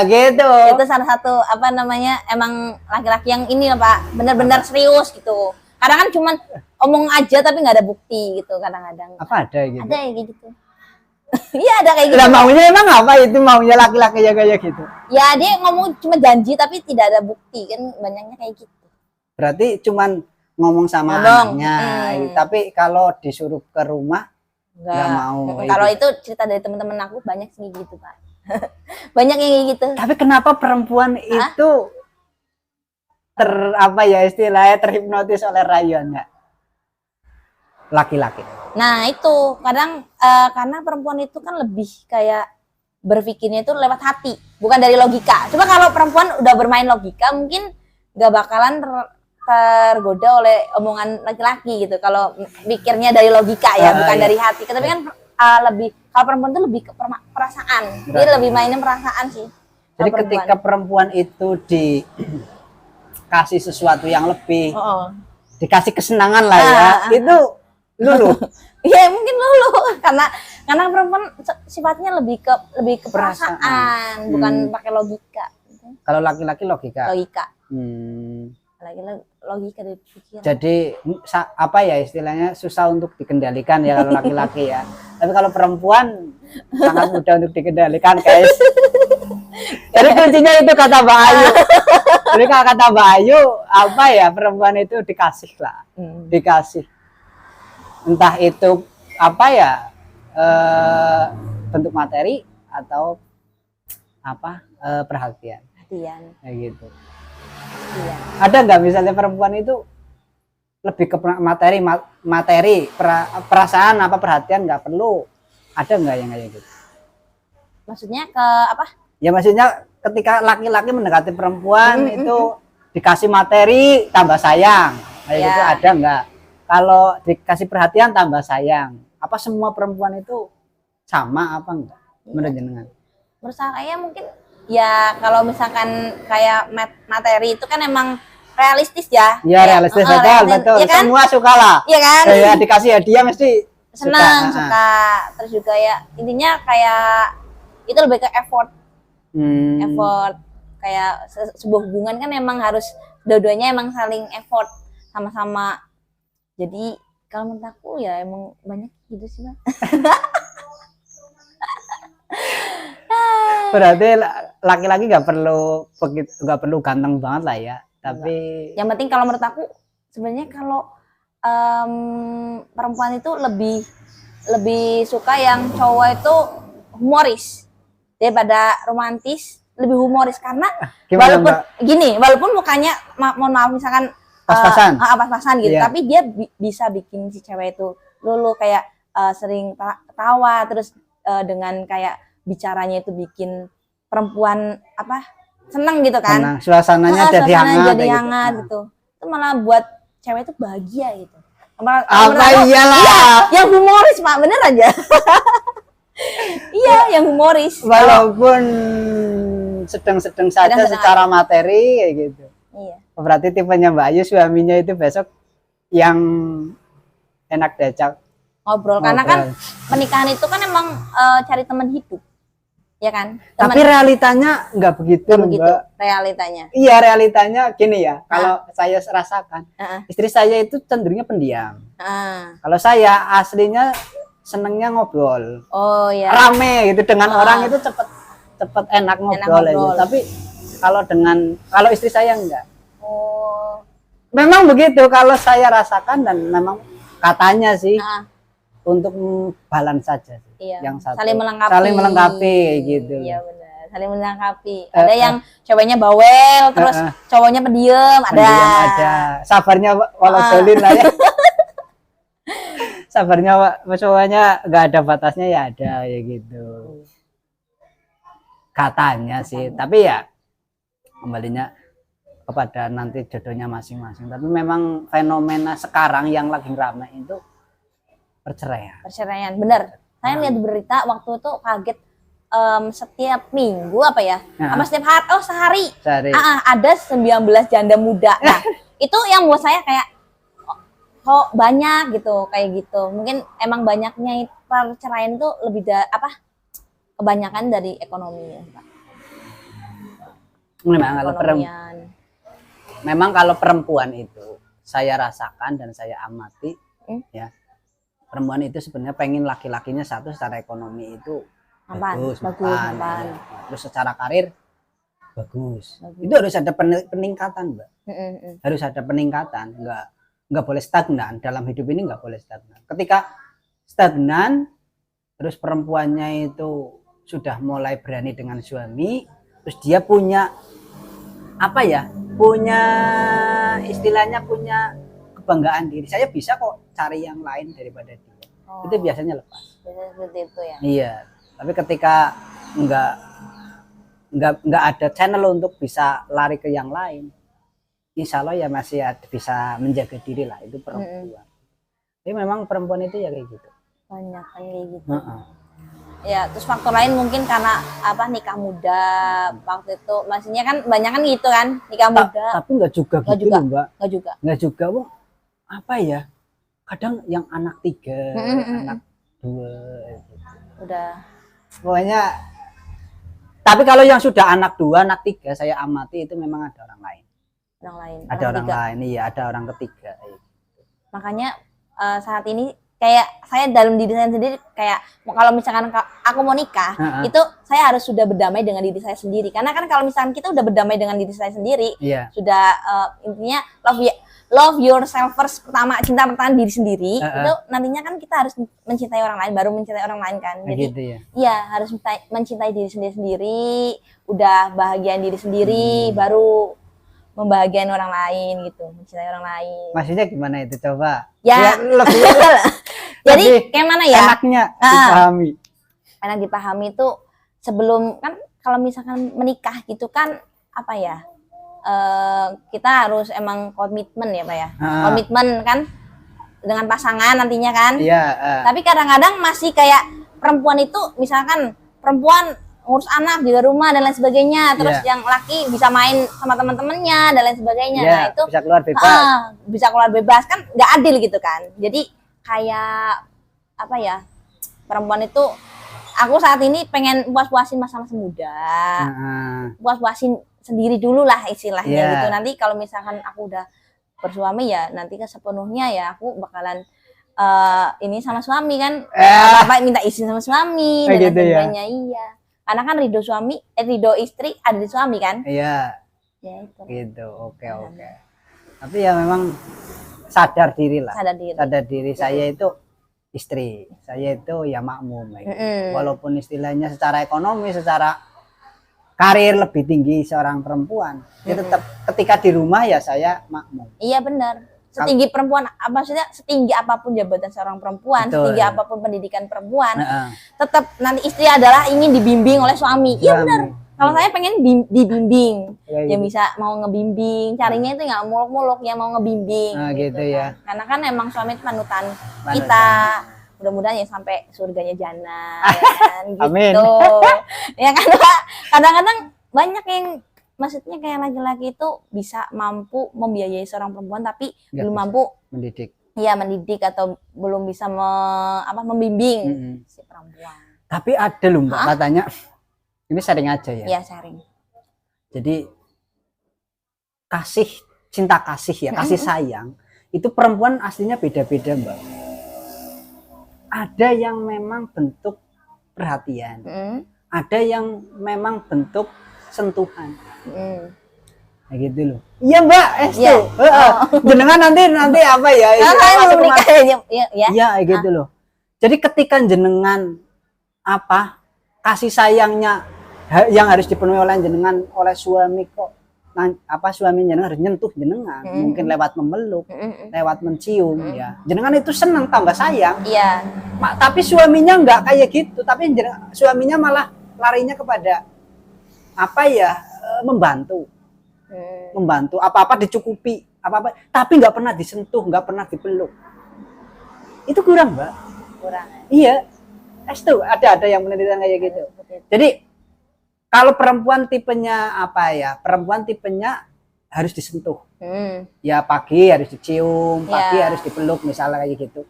Speaker 1: Gitu.
Speaker 2: Itu salah satu apa namanya, emang laki-laki yang ini loh Pak, benar-benar serius gitu. Kadang kan cuman omong aja tapi nggak ada bukti gitu kadang-kadang.
Speaker 1: Apa ada gitu?
Speaker 2: Ada yang kayak gitu. Iya ada kayak gitu.
Speaker 1: Nah, maunya emang apa itu, maunya laki-laki ya kayak gitu?
Speaker 2: Ya dia ngomong cuma janji tapi tidak ada bukti kan, banyaknya kayak gitu.
Speaker 1: Berarti cuman ngomong sama anaknya, tapi kalau disuruh ke rumah nggak mau.
Speaker 2: Kalau itu cerita dari teman-teman aku banyak sih gitu Pak. Banyak yang kayak gitu.
Speaker 1: Tapi kenapa perempuan itu apa ya istilahnya, terhipnotis oleh rayuannya laki-laki?
Speaker 2: Nah itu kadang karena perempuan itu kan lebih kayak berpikirnya itu lewat hati, bukan dari logika. Coba kalau perempuan udah bermain logika mungkin nggak bakalan tergoda oleh omongan laki-laki gitu. Kalau pikirnya dari logika ya, bukan dari hati. Tapi kan lebih, kalau perempuan itu lebih ke perasaan. Dia lebih mainnya perasaan sih.
Speaker 1: Jadi ketika perempuan itu dikasih sesuatu yang lebih, dikasih kesenangan lah ya, itu lulu.
Speaker 2: Iya mungkin lulu karena perempuan sifatnya lebih ke perasaan, bukan pakai logika.
Speaker 1: Kalau laki-laki logika.
Speaker 2: Logika dari pikiran.
Speaker 1: Jadi apa ya istilahnya, susah untuk dikendalikan ya kalau laki-laki ya. Tapi kalau perempuan sangat mudah untuk dikendalikan guys. Jadi kuncinya itu kata Mbak Ayu. Jadi kata Mbak Ayu apa ya, perempuan itu dikasih lah, dikasih. Entah itu apa ya, bentuk materi atau apa, perhatian. Kayak gitu. Iya. Ada nggak misalnya perempuan itu lebih ke materi, perasaan apa perhatian nggak perlu, ada nggak yang kayak gitu?
Speaker 2: Maksudnya ke apa?
Speaker 1: Ya maksudnya ketika laki-laki mendekati perempuan itu dikasih materi tambah sayang, kayak gitu ada nggak? Kalau dikasih perhatian tambah sayang, apa semua perempuan itu sama apa enggak? Menurut jenengan?
Speaker 2: Menurut saya mungkin ya kalau misalkan kayak materi itu kan emang realistis ya.
Speaker 1: Iya realistis, betul. Ya kan? Semua suka lah.
Speaker 2: Iya kan?
Speaker 1: Ya dikasih hadiah mesti
Speaker 2: senang, suka. Terus juga ya intinya kayak itu lebih ke effort. Effort kayak sebuah hubungan kan emang harus dua-duanya emang saling effort sama-sama. Jadi kalau menurut aku ya emang banyak gitu sih Bang.
Speaker 1: Berarti laki-laki nggak perlu ganteng banget lah ya, tapi
Speaker 2: yang penting kalau menurut aku sebenarnya kalau perempuan itu lebih suka yang cowok itu humoris daripada romantis, lebih humoris karena walaupun mukanya mohon maaf misalkan pas-pasan gitu, tapi dia bisa bikin si cewek itu lulu kayak sering tawa terus dengan kayak bicaranya itu bikin perempuan apa senang gitu kan,
Speaker 1: suasananya jadi hangat
Speaker 2: gitu. Itu malah buat cewek itu bahagia gitu.
Speaker 1: Iyalah
Speaker 2: yang humoris Pak, bener aja. Iya yang humoris
Speaker 1: walaupun sedang-sedang saja secara materi kayak gitu. Iya. Berarti tipenya Mbak Ayu suaminya itu besok yang enak diajak
Speaker 2: ngobrol. Karena kan pernikahan itu kan emang cari teman hidup. Ya kan?
Speaker 1: Tapi realitanya nggak begitu, Mbak.
Speaker 2: Realitanya.
Speaker 1: Iya, realitanya gini ya. Kalau saya rasakan, istri saya itu cenderungnya pendiam. Kalau saya aslinya senengnya ngobrol. Oh iya. Rame gitu dengan orang itu cepet enak ngobrol. Aja. Tapi kalau istri saya enggak. Oh. Memang begitu kalau saya rasakan dan memang katanya sih. Untuk balance saja sih.
Speaker 2: Iya.
Speaker 1: Yang satu
Speaker 2: saling melengkapi
Speaker 1: gitu.
Speaker 2: Iya benar, saling melengkapi. Ada yang cowoknya bawel, terus cowoknya pendiam, ada.
Speaker 1: Sabarnya walau dolin lah ya. Sabarnya cowoknya nggak ada batasnya ya ada ya gitu. Katanya sih, tapi ya kembalinya kepada nanti jodohnya masing-masing. Tapi memang fenomena sekarang yang lagi ramai itu perceraian.
Speaker 2: Bener. Saya lihat berita waktu itu kaget, setiap minggu apa ya? Apa setiap hari? Oh, sehari. Ada 19 janda muda. Nah, itu yang buat saya kayak kok banyak gitu, kayak gitu. Mungkin emang banyaknya perceraian itu lebih kebanyakan dari ekonominya, Pak.
Speaker 1: Memang kalau perempuan itu saya rasakan dan saya amati ya, perempuan itu sebenarnya pengen laki-lakinya satu secara ekonomi itu bagus. Terus secara karir bagus. Itu harus ada peningkatan, Mbak. Harus ada peningkatan, nggak boleh stagnan dalam hidup ini, nggak boleh stagnan. Ketika stagnan, terus perempuannya itu sudah mulai berani dengan suami, terus dia punya punya istilahnya punya kebanggaan diri. Saya bisa kok cari yang lain daripada dia. Itu biasanya lepas.
Speaker 2: Biasanya seperti itu ya.
Speaker 1: Iya. Tapi ketika nggak ada channel untuk bisa lari ke yang lain, insya Allah ya masih bisa menjaga diri lah, itu perempuan. Tapi memang perempuan itu ya kayak gitu.
Speaker 2: Banyak kan kayak gitu. Ya, terus faktor lain mungkin karena nikah muda waktu itu, maksudnya kan banyak kan gitu kan nikah muda.
Speaker 1: Tapi nggak juga gitu loh, Mbak. Nggak juga, Bang. Kadang yang anak 3, anak 2 gitu.
Speaker 2: Udah.
Speaker 1: Pokoknya, tapi kalau yang sudah anak 2, anak 3 saya amati itu memang ada orang lain. Ada orang lain, iya, ada orang ketiga.
Speaker 2: Makanya saat ini kayak saya dalam diri saya sendiri, kayak kalau misalkan aku mau nikah, itu saya harus sudah berdamai dengan diri saya sendiri. Karena kan kalau misalkan kita udah berdamai dengan diri saya sendiri, sudah intinya love yourself first, pertama cinta pertama diri sendiri, itu nantinya kan kita harus mencintai orang lain, baru mencintai orang lain kan. Jadi
Speaker 1: gitu ya?
Speaker 2: Iya, harus mencintai diri sendiri, udah bahagiain diri sendiri, baru membahagiain orang lain gitu, mencintai orang lain.
Speaker 1: Maksudnya gimana itu, coba?
Speaker 2: Ya, lebih jadi kayak mana ya?
Speaker 1: Enaknya dipahami.
Speaker 2: Enak dipahami itu sebelum, kan kalau misalkan menikah gitu kan kita harus emang komitmen ya, Pak ya. Komitmen kan dengan pasangan nantinya kan.
Speaker 1: Iya.
Speaker 2: Tapi kadang-kadang masih kayak perempuan itu, misalkan perempuan ngurus anak di rumah dan lain sebagainya, terus yang laki bisa main sama teman-temannya dan lain sebagainya. Nah itu
Speaker 1: bisa keluar bebas.
Speaker 2: Bisa keluar bebas kan, nggak adil gitu kan. Jadi kayak perempuan itu, aku saat ini pengen puas-puasin masa-masa muda, puas-puasin sendiri dulu lah istilahnya gitu. Nanti kalau misalkan aku udah bersuami ya nanti sepenuhnya ya aku bakalan ini sama suami kan, apa minta izin sama suami dan
Speaker 1: gitu
Speaker 2: sebagainya. Iya, karena kan ridho istri ada di suami kan.
Speaker 1: Iya.
Speaker 2: Ya itu.
Speaker 1: Gitu. Oke. Tapi ya memang sadar diri lah. Sadar diri saya itu istri, saya itu ya makmum. Walaupun istilahnya secara ekonomi, secara karir lebih tinggi seorang perempuan, ya tetap ketika di rumah ya saya makmum.
Speaker 2: Iya benar. Setinggi perempuan, maksudnya setinggi apapun jabatan seorang perempuan, setinggi apapun pendidikan perempuan, tetap nanti istri adalah ingin dibimbing oleh suami. Iya benar. Kalau saya pengen dibimbing, yang bisa mau ngebimbing, carinya itu nggak muluk-muluk, yang mau ngebimbing.
Speaker 1: Gitu ya.
Speaker 2: Karena kan emang suami itu panutan kita. Mudah-mudahan ya sampai surganya jannah, ya kan? Gitu.
Speaker 1: Amin.
Speaker 2: Ya kan, Pak? Kadang-kadang banyak yang maksudnya kayak laki-laki itu bisa mampu membiayai seorang perempuan tapi belum mampu mendidik. Iya, mendidik atau belum bisa membimbing si perempuan.
Speaker 1: Tapi ada loh, Mbak, katanya. Ini sharing aja ya.
Speaker 2: Iya, sharing.
Speaker 1: Jadi cinta kasih ya, kasih sayang itu perempuan aslinya beda-beda, Mbak. Ada yang memang bentuk perhatian, ada yang memang bentuk sentuhan. Nah gitu loh. Iya, Mbak, jenengan nanti apa ya? Iya, gitu loh. Jadi ketika jenengan kasih sayangnya yang harus dipenuhi oleh jenengan oleh suami, kok suaminya harus nyentuh jenengan, mungkin lewat memeluk, lewat mencium, ya jenengan itu senang, tambah sayang.
Speaker 2: Iya.
Speaker 1: Tapi suaminya nggak kayak gitu, tapi suaminya malah larinya kepada membantu, apa-apa dicukupi, apa-apa, tapi nggak pernah disentuh, nggak pernah dipeluk. Itu kurang, Mbak.
Speaker 2: Kurang.
Speaker 1: Iya. Tuh ada yang penelitian kayak gitu. Jadi kalau perempuan tipenya apa ya? Perempuan tipenya harus disentuh. Ya pagi harus dicium, pagi harus dipeluk misalnya kayak gitu.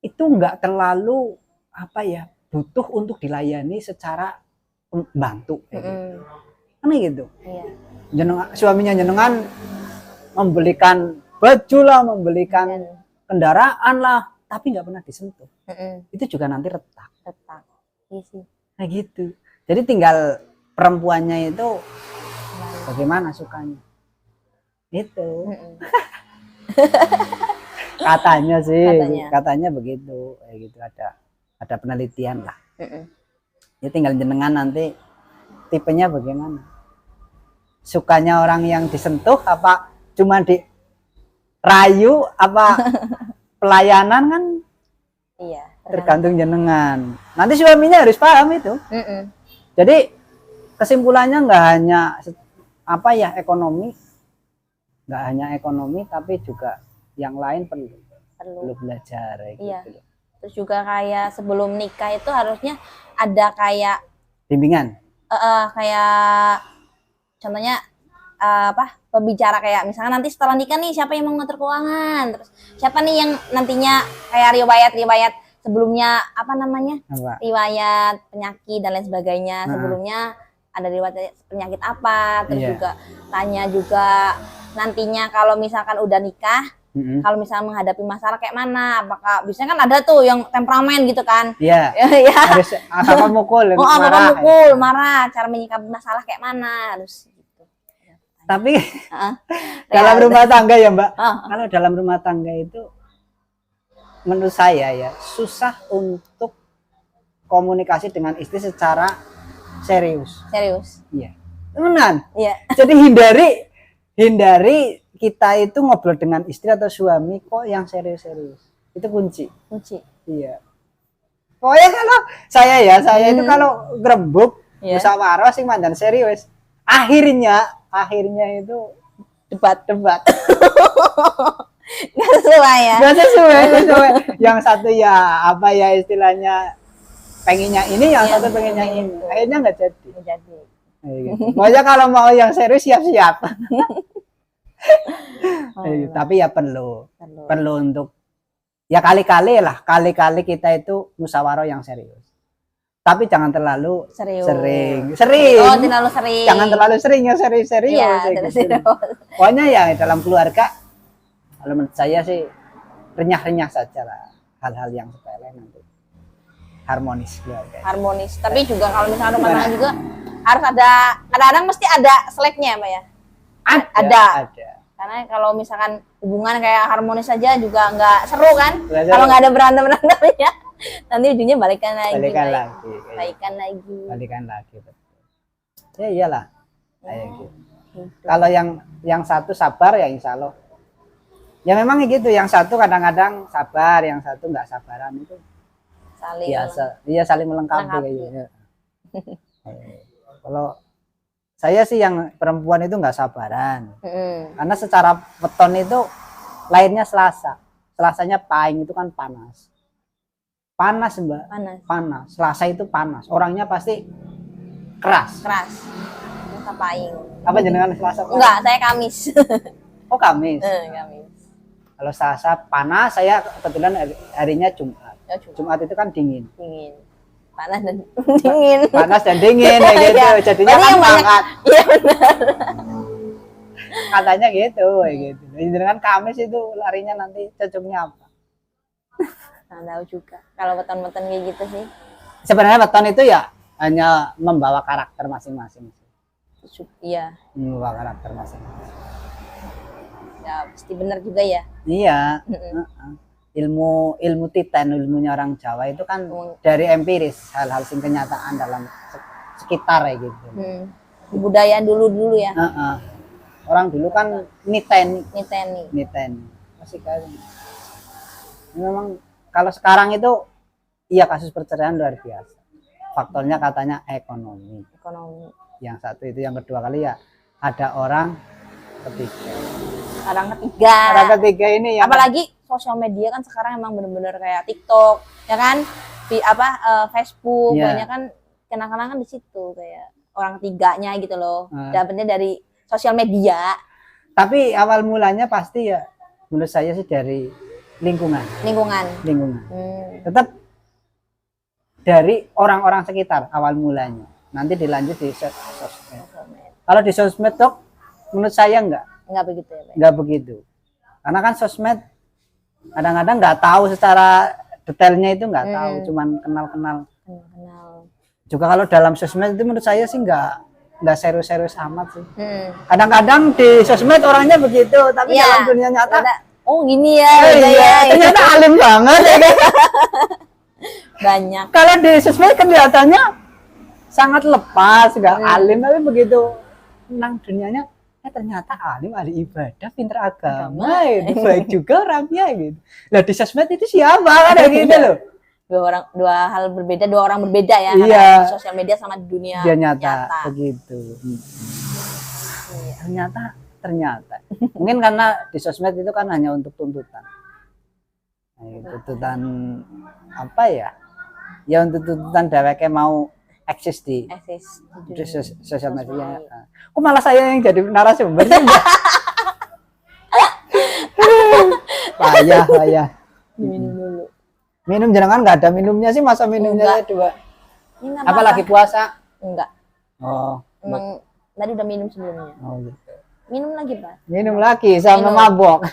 Speaker 1: Itu enggak terlalu apa ya? Butuh untuk dilayani secara bantu gitu. Kan gitu. Iya. Suaminya jenengan membelikan baju lah, membelikan kendaraan lah, tapi nggak pernah disentuh. Itu juga nanti retak. Iya sih. Nah gitu. Jadi tinggal perempuannya itu bagaimana sukanya. Itu. Katanya sih, katanya begitu. Kayak gitu ada penelitian lah. Ya tinggal jenengan nanti tipenya bagaimana. Sukanya orang yang disentuh apa cuma dirayu apa pelayanan kan? Iya. Tergantung jenengan. Nanti suaminya harus paham itu. Jadi kesimpulannya nggak hanya apa ya ekonomi, nggak hanya ekonomi tapi juga yang lain perlu belajar.
Speaker 2: Iya.
Speaker 1: Gitu.
Speaker 2: Terus juga kayak sebelum nikah itu harusnya ada kayak
Speaker 1: bimbingan.
Speaker 2: Kayak contohnya pembicara kayak misalnya nanti setelah nikah nih siapa yang mau ngatur keuangan, terus siapa nih yang nantinya kayak riwayat sebelumnya riwayat penyakit dan lain sebagainya. Sebelumnya ada riwayat penyakit apa, terus juga tanya juga nantinya kalau misalkan udah nikah, kalau misalnya menghadapi masalah kayak mana, apakah biasanya kan ada tuh yang temperamen gitu kan.
Speaker 1: Harus apa mukul,
Speaker 2: marah, cara menyikapi masalah kayak mana harus gitu.
Speaker 1: Tapi dalam rumah tangga ya Mbak, kalau dalam rumah tangga itu menurut saya ya susah untuk komunikasi dengan istri secara serius. Iya. Temenan. Iya. Jadi hindari kita itu ngobrol dengan istri atau suami kok yang serius-serius. Itu kunci. Iya. Pokoknya kalau saya itu kalau grembuk musyawarah sing mandan serius. Akhirnya itu debat.
Speaker 2: Nggak sesuai ya.
Speaker 1: Yang satu ya apa ya istilahnya pengennya ini, yang satu pengennya ini. Akhirnya nggak jadi. Pokoknya kalau mau yang serius siap-siap. Tapi ya perlu untuk ya kali-kali kita itu musyawarah yang serius. Tapi jangan terlalu sering.
Speaker 2: Oh, terlalu sering.
Speaker 1: Jangan terlalu sering yang serius. Pokoknya ya dalam keluarga, kalau menurut saya sih renyah-renyah saja lah, hal-hal yang sepele nanti harmonis keluarga.
Speaker 2: Harmonis. Tapi juga kalau misalnya rumah tangga juga harus ada, kadang-kadang mesti ada seleknya Mbak ya. Ada. Karena kalau misalkan hubungan kayak harmonis saja juga nggak seru kan. Kalau nggak ada berantem ya. Nanti ujungnya balikan lagi. Balikan lagi. Betul. Ya iyalah. Gitu. Kalau yang satu sabar ya insya Allah. Ya memang gitu. Yang satu kadang-kadang sabar, yang satu nggak sabaran itu. Saling melengkapi kayaknya. Kalau saya sih yang perempuan itu nggak sabaran. Karena secara weton itu lahirnya Selasanya Pahing itu kan panas Mbak. Panas. Selasa itu panas. Orangnya pasti keras. Selasa Pahing.
Speaker 1: Apa jenengan Selasa?
Speaker 2: Enggak, saya Kamis.
Speaker 1: Oh Kamis.
Speaker 2: Kamis.
Speaker 1: Kalau Selasa panas, saya kebetulan harinya Jumat. Jumat itu kan dingin.
Speaker 2: Panas dan dingin.
Speaker 1: Ya gitu. Jadinya kan hangat. Iya benar. Katanya gitu, gitu. Dengan Kamis itu larinya nanti cocoknya apa?
Speaker 2: Nggak tahu juga. Kalau weton-weton kayak gitu sih.
Speaker 1: Sebenarnya weton itu ya hanya membawa karakter masing-masing.
Speaker 2: Iya.
Speaker 1: Membawa karakter masing-masing.
Speaker 2: Ya pasti benar juga ya.
Speaker 1: Iya. Ilmu titan, ilmunya orang Jawa itu kan dari empiris, hal-hal sing kenyataan dalam sekitar ya gitu.
Speaker 2: Budaya dulu ya.
Speaker 1: Orang dulu kan niteni. Masih kan. Memang kalau sekarang itu iya kasus perceraian luar biasa. Faktornya katanya ekonomi. Yang satu itu, yang kedua kali ya ada orang ketiga ini yang
Speaker 2: apalagi sosial media kan sekarang emang bener-bener kayak TikTok ya kan, Facebook,
Speaker 1: Iya.
Speaker 2: banyak kan kenang-kenangan di situ kayak orang ketiganya gitu loh. Dapetnya dari sosial media.
Speaker 1: Tapi awal mulanya pasti ya menurut saya sih dari lingkungan. Tetap dari orang-orang sekitar awal mulanya. Nanti dilanjut di sosmed. Kalau di sosmed tuh menurut saya enggak
Speaker 2: begitu ya, Pak?
Speaker 1: Enggak begitu. Karena kan sosmed kadang-kadang nggak tahu secara detailnya itu nggak tahu, cuman kenal-kenal. Juga kalau dalam sosmed itu menurut saya sih nggak serius-serius amat sih. Kadang-kadang di sosmed orangnya begitu, tapi dalam dunia nyata
Speaker 2: gini ya.
Speaker 1: Ternyata alim banget.
Speaker 2: Banyak.
Speaker 1: Kalau di sosmed kelihatannya sangat lepas, nggak alim, tapi begitu menang dunianya ternyata alim, ahli ibadah, pinter agama, baik juga orangnya gitu. Nah di sosmed itu siapa kan gitu loh.
Speaker 2: Dua orang berbeda ya.
Speaker 1: Iya.
Speaker 2: Sosial media sama dunia
Speaker 1: nyata. Begitu. Ternyata. Mungkin karena di sosmed itu kan hanya untuk tuntutan. Tuntutan apa ya? Ya untuk tuntutan dheweke mau eksis di sosial media. Kok malah saya yang jadi narasumber? Payah.
Speaker 2: Minum dulu.
Speaker 1: Minum jangan nggak ada minumnya sih, masa minumnya dua. Apalagi puasa?
Speaker 2: Enggak.
Speaker 1: Oh.
Speaker 2: Emang tadi udah minum sebelumnya.
Speaker 1: Oh gitu.
Speaker 2: Minum lagi, Pak.
Speaker 1: Minum lagi sama mabok.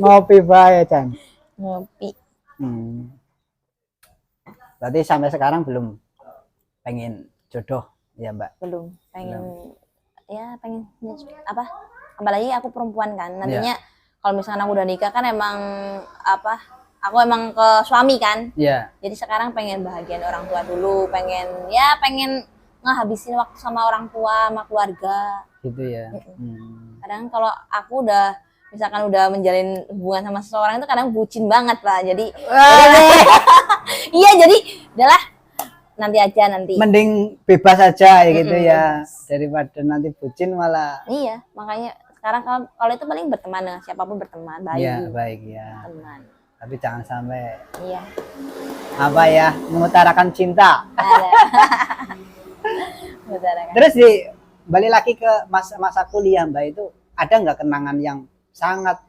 Speaker 1: Ngopi Pak, Chan.
Speaker 2: Ngopi.
Speaker 1: Berarti sampai sekarang belum pengen jodoh ya Mbak?
Speaker 2: Belum. Pengen apa? Apalagi aku perempuan kan. Nantinya kalau misalnya aku udah nikah kan emang aku emang ke suami kan.
Speaker 1: Iya.
Speaker 2: Jadi sekarang pengen bahagian orang tua dulu, pengen ngehabisin waktu sama orang tua, sama keluarga.
Speaker 1: Gitu ya.
Speaker 2: Kadang kalau aku misalkan udah menjalin hubungan sama seseorang itu kadang bucin banget Pak. Jadi iya, jadi udahlah nanti aja.
Speaker 1: Mending bebas aja gitu ya, daripada nanti bucin malah.
Speaker 2: Iya, makanya sekarang kalau itu paling berteman dengan siapapun, berteman baik.
Speaker 1: Iya, baik ya.
Speaker 2: Teman.
Speaker 1: Tapi jangan sampai
Speaker 2: iya.
Speaker 1: Mengutarakan cinta. Terus balik lagi ke masa kuliah Mbak, itu ada nggak kenangan yang sangat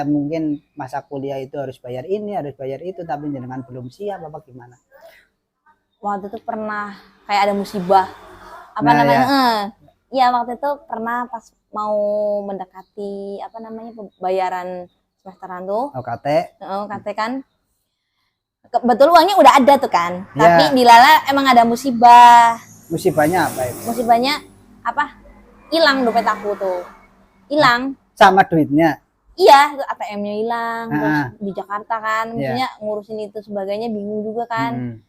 Speaker 1: mungkin masa kuliah itu harus bayar ini, harus bayar itu, tapi jenengan belum siap apa gimana?
Speaker 2: Waktu itu pernah kayak ada musibah. Iya, waktu itu pernah pas mau mendekati pembayaran semesteran tuh. KT kan. Betul uangnya udah ada tuh kan. Tapi dilala emang ada musibah.
Speaker 1: Musibahnya apa itu?
Speaker 2: Musibahnya hilang dompet aku tuh. Hilang.
Speaker 1: Sama duitnya?
Speaker 2: Iya, ATM-nya hilang. Terus di Jakarta kan, maksudnya ngurusin itu sebagainya bingung juga kan.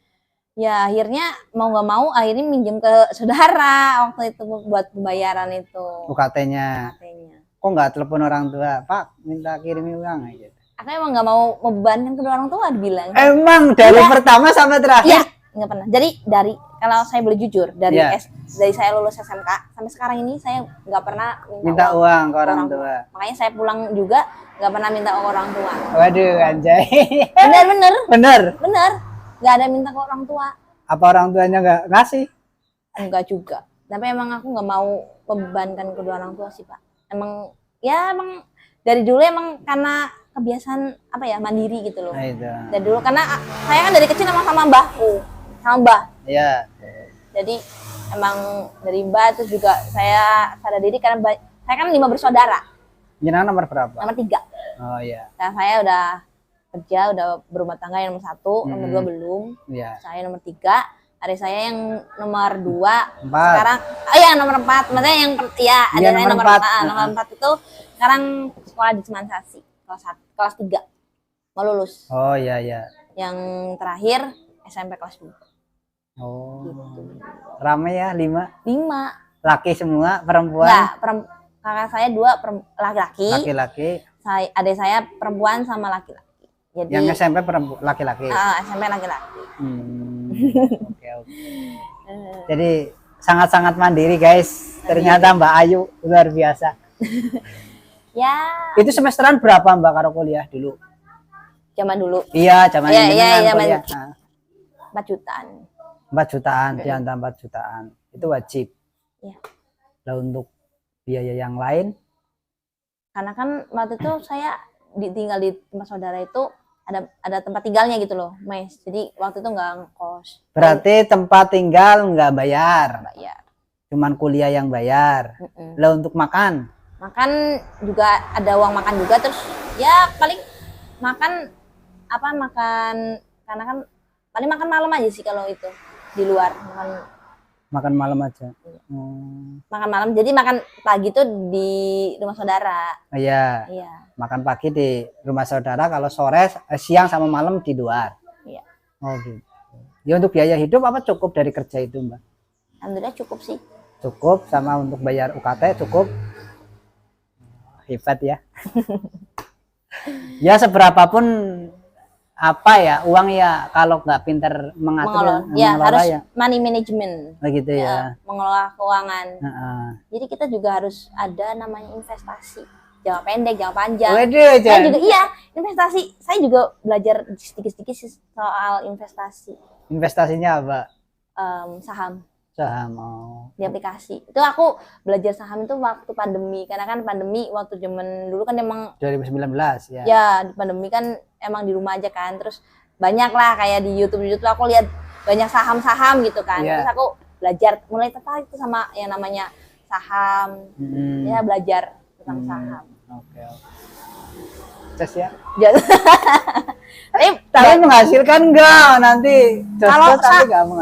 Speaker 2: Ya akhirnya mau nggak mau akhirnya minjem ke saudara waktu itu buat pembayaran itu.
Speaker 1: UKT-nya. Kok nggak telepon orang tua, Pak minta kirim uang aja?
Speaker 2: Aku emang nggak mau membebankan kedua orang tua, dibilang.
Speaker 1: Emang dari pertama sampai terakhir?
Speaker 2: Iya, nggak pernah. Jadi kalau saya boleh jujur, dari saya lulus SMK sampai sekarang ini saya nggak pernah
Speaker 1: minta uang ke orang tua.
Speaker 2: Makanya saya pulang juga nggak pernah minta uang ke orang tua.
Speaker 1: Waduh, anjay.
Speaker 2: Bener. Nggak ada minta ke orang tua.
Speaker 1: Apa orang tuanya nggak ngasih?
Speaker 2: Enggak juga. Tapi emang aku nggak mau membebankan kedua orang tua sih Pak. Emang dari dulu emang karena kebiasaan mandiri gitu loh. Dari dulu karena saya kan dari kecil emang sama mbah. Iya. Jadi emang dari mbah, terus juga saya sadar diri karena saya kan 5 bersaudara.
Speaker 1: Jenengan nomor berapa?
Speaker 2: Nomor 3.
Speaker 1: Oh iya.
Speaker 2: Nah, saya udah kerja, udah berumah tangga yang nomor 1, nomor 2 belum.
Speaker 1: Iya.
Speaker 2: Saya nomor 3, adik saya yang nomor 2. Sekarang nomor 4. Maksudnya yang ada saya nomor 4. Nomor 4 itu sekarang sekolah di Semansasi, kelas 3. Mau lulus.
Speaker 1: Oh iya.
Speaker 2: Yang terakhir SMP kelas 2.
Speaker 1: Oh.
Speaker 2: Gitu.
Speaker 1: Rame ya 5?
Speaker 2: 5.
Speaker 1: Laki semua, perempuan?
Speaker 2: Enggak, kakak saya 2 laki-laki.
Speaker 1: Laki-laki.
Speaker 2: Adik saya perempuan sama laki-laki. Jadi
Speaker 1: yang SMP laki-laki.
Speaker 2: SMP laki-laki.
Speaker 1: Oke. Jadi sangat-sangat mandiri guys. Ternyata Mbak Ayu luar biasa.
Speaker 2: Ya.
Speaker 1: Itu semesteran berapa Mbak karo kuliah dulu?
Speaker 2: zaman dulu.
Speaker 1: Iya, zaman
Speaker 2: zaman 4 jutaan.
Speaker 1: 4 jutaan, di antara 4 jutaan. Itu wajib.
Speaker 2: Iya.
Speaker 1: Lah untuk biaya yang lain?
Speaker 2: Karena kan waktu itu saya tinggal di tempat saudara itu ada tempat tinggalnya gitu loh, mes. Jadi waktu itu nggak ngekos.
Speaker 1: Berarti tempat tinggal nggak bayar?
Speaker 2: Bayar.
Speaker 1: Cuman kuliah yang bayar. Lah untuk makan?
Speaker 2: Makan juga ada uang makan juga, terus ya paling makan karena kan paling makan malam aja sih kalau itu di luar
Speaker 1: makan malam aja.
Speaker 2: Makan malam, jadi makan pagi tuh di rumah saudara.
Speaker 1: Iya. Makan pagi di rumah saudara, kalau sore siang sama malam di luar.
Speaker 2: Iya.
Speaker 1: Oh gitu. Ya untuk biaya hidup apa cukup dari kerja itu, Mbak?
Speaker 2: Alhamdulillah cukup sih.
Speaker 1: Cukup, sama untuk bayar UKT cukup. Hebat ya. Ya seberapapun uang ya, kalau nggak pinter mengatur
Speaker 2: harus ya. Money management
Speaker 1: begitu ya,
Speaker 2: mengelola keuangan. Jadi kita juga harus ada namanya investasi, jangka pendek, jangka panjang. Saya juga investasi, saya juga belajar sedikit-sedikit soal investasi.
Speaker 1: Investasinya apa?
Speaker 2: Saham
Speaker 1: di
Speaker 2: aplikasi. Itu aku belajar saham itu waktu pandemi, karena kan pandemi waktu zaman dulu kan emang
Speaker 1: 2019 ya.
Speaker 2: Ya, di pandemi kan emang di rumah aja kan, terus banyak lah kayak di YouTube aku lihat banyak saham gitu kan. Terus aku belajar, mulai tertarik tuh sama yang namanya saham. Ya, belajar tentang saham.
Speaker 1: Oke. Ces ya.
Speaker 2: Tapi
Speaker 1: menghasilkan enggak nanti?
Speaker 2: Kalau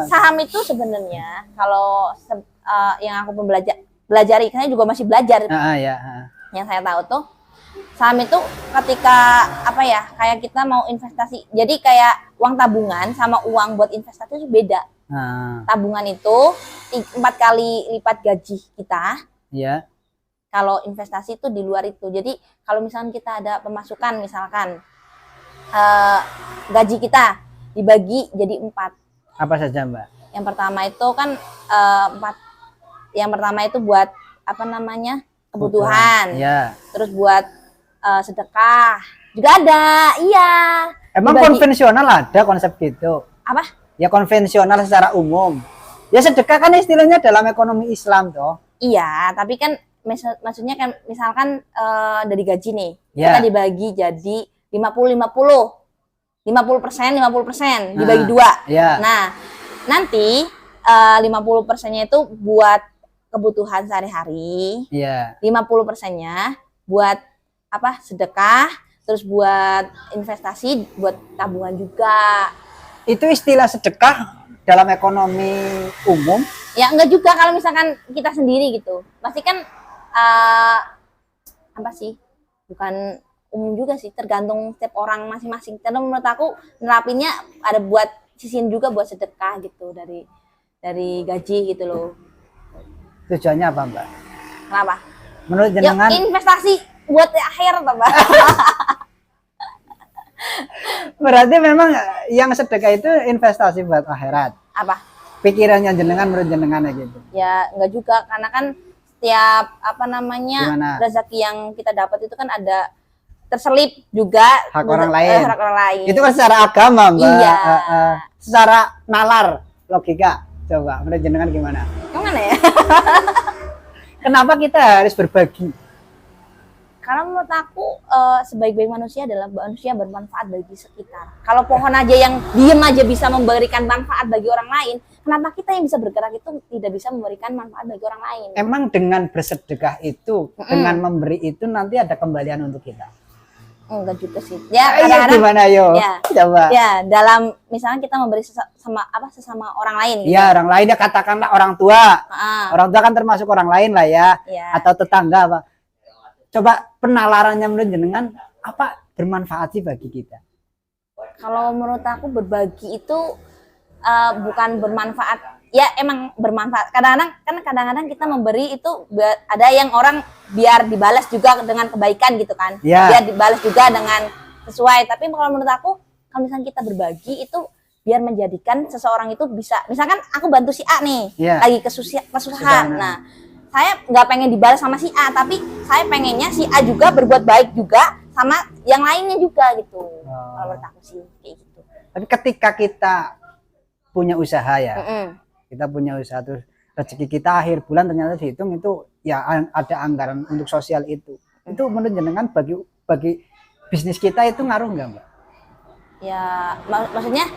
Speaker 2: saham itu sebenarnya kalau yang aku belajari, saya juga masih belajar. Yang saya tahu tuh saham itu ketika kayak kita mau investasi, jadi kayak uang tabungan sama uang buat investasi itu beda. Tabungan itu 4 kali lipat gaji kita.
Speaker 1: Iya.
Speaker 2: Kalau investasi itu di luar itu. Jadi kalau misalkan kita ada pemasukan, misalkan gaji kita dibagi jadi 4.
Speaker 1: Apa saja, Mbak?
Speaker 2: Yang pertama itu kan 4. Yang pertama itu buat kebutuhan.
Speaker 1: Iya.
Speaker 2: Terus buat sedekah juga ada. Iya.
Speaker 1: Emang dibagi. Konvensional ada konsep gitu?
Speaker 2: Apa?
Speaker 1: Ya konvensional secara umum. Ya sedekah kan istilahnya dalam ekonomi Islam toh.
Speaker 2: Iya, tapi kan maksudnya kan misalkan dari gaji nih, kita dibagi jadi 50% dibagi 2. Nah, nanti 50%-nya itu buat kebutuhan sehari-hari. 50%-nya buat sedekah, terus buat investasi, buat tabungan juga.
Speaker 1: Itu istilah sedekah dalam ekonomi umum?
Speaker 2: Ya enggak juga, kalau misalkan kita sendiri gitu. Pasti kan bukan umum juga sih, tergantung setiap orang masing-masing. Karena menurut aku nerapinnya ada buat sisihin juga buat sedekah gitu dari gaji gitu loh.
Speaker 1: Tujuannya apa, Mbak?
Speaker 2: Kenapa?
Speaker 1: Menurut jenengan?
Speaker 2: Investasi buat akhirat, Mbak.
Speaker 1: Berarti memang yang sedekah itu investasi buat akhirat.
Speaker 2: Apa?
Speaker 1: Pikirannya jenengan, menurut jenengan gitu.
Speaker 2: Ya enggak juga, karena kan setiap rezeki yang kita dapat itu kan ada terselip juga
Speaker 1: hak orang lain.
Speaker 2: Hak orang lain.
Speaker 1: Itu kan secara agama, Mbak.
Speaker 2: Iya.
Speaker 1: Secara nalar, logika. Coba menurut jenengan gimana?
Speaker 2: Gimana ya?
Speaker 1: Kenapa kita harus berbagi?
Speaker 2: Karena menurut aku sebaik-baik manusia adalah manusia bermanfaat bagi sekitar. Kalau pohon aja yang diem aja bisa memberikan manfaat bagi orang lain, kenapa kita yang bisa bergerak itu tidak bisa memberikan manfaat bagi orang lain?
Speaker 1: Emang dengan bersedekah itu, dengan memberi itu nanti ada kembalian untuk kita?
Speaker 2: Enggak juga sih. Ya,
Speaker 1: gimana yo?
Speaker 2: Ya,
Speaker 1: coba.
Speaker 2: Ya, dalam misalnya kita memberi sesama orang lain. Gitu.
Speaker 1: Ya, orang lain ya, katakanlah orang tua. Orang tua kan termasuk orang lain lah ya. Atau tetangga apa. Coba penalarannya menurut jenengan apa bermanfaat sih bagi kita?
Speaker 2: Kalau menurut aku berbagi itu bukan bermanfaat. Ya emang bermanfaat. Kadang-kadang kita memberi itu ada yang orang biar dibalas juga dengan kebaikan gitu kan. Biar dibalas juga dengan sesuai. Tapi kalau menurut aku kalau misalnya kita berbagi itu biar menjadikan seseorang itu bisa, misalkan aku bantu si A nih lagi kesusahan. Nah, saya nggak pengen dibalas sama si A, tapi saya pengennya si A juga berbuat baik juga sama yang lainnya juga gitu. Kalau menurut aku sih kayak gitu.
Speaker 1: Tapi ketika kita punya usaha ya, kita punya usaha terus rezeki kita akhir bulan ternyata dihitung itu ya ada anggaran untuk sosial itu menurut jenengan bagi bisnis kita itu ngaruh nggak Mbak?
Speaker 2: Ya maksudnya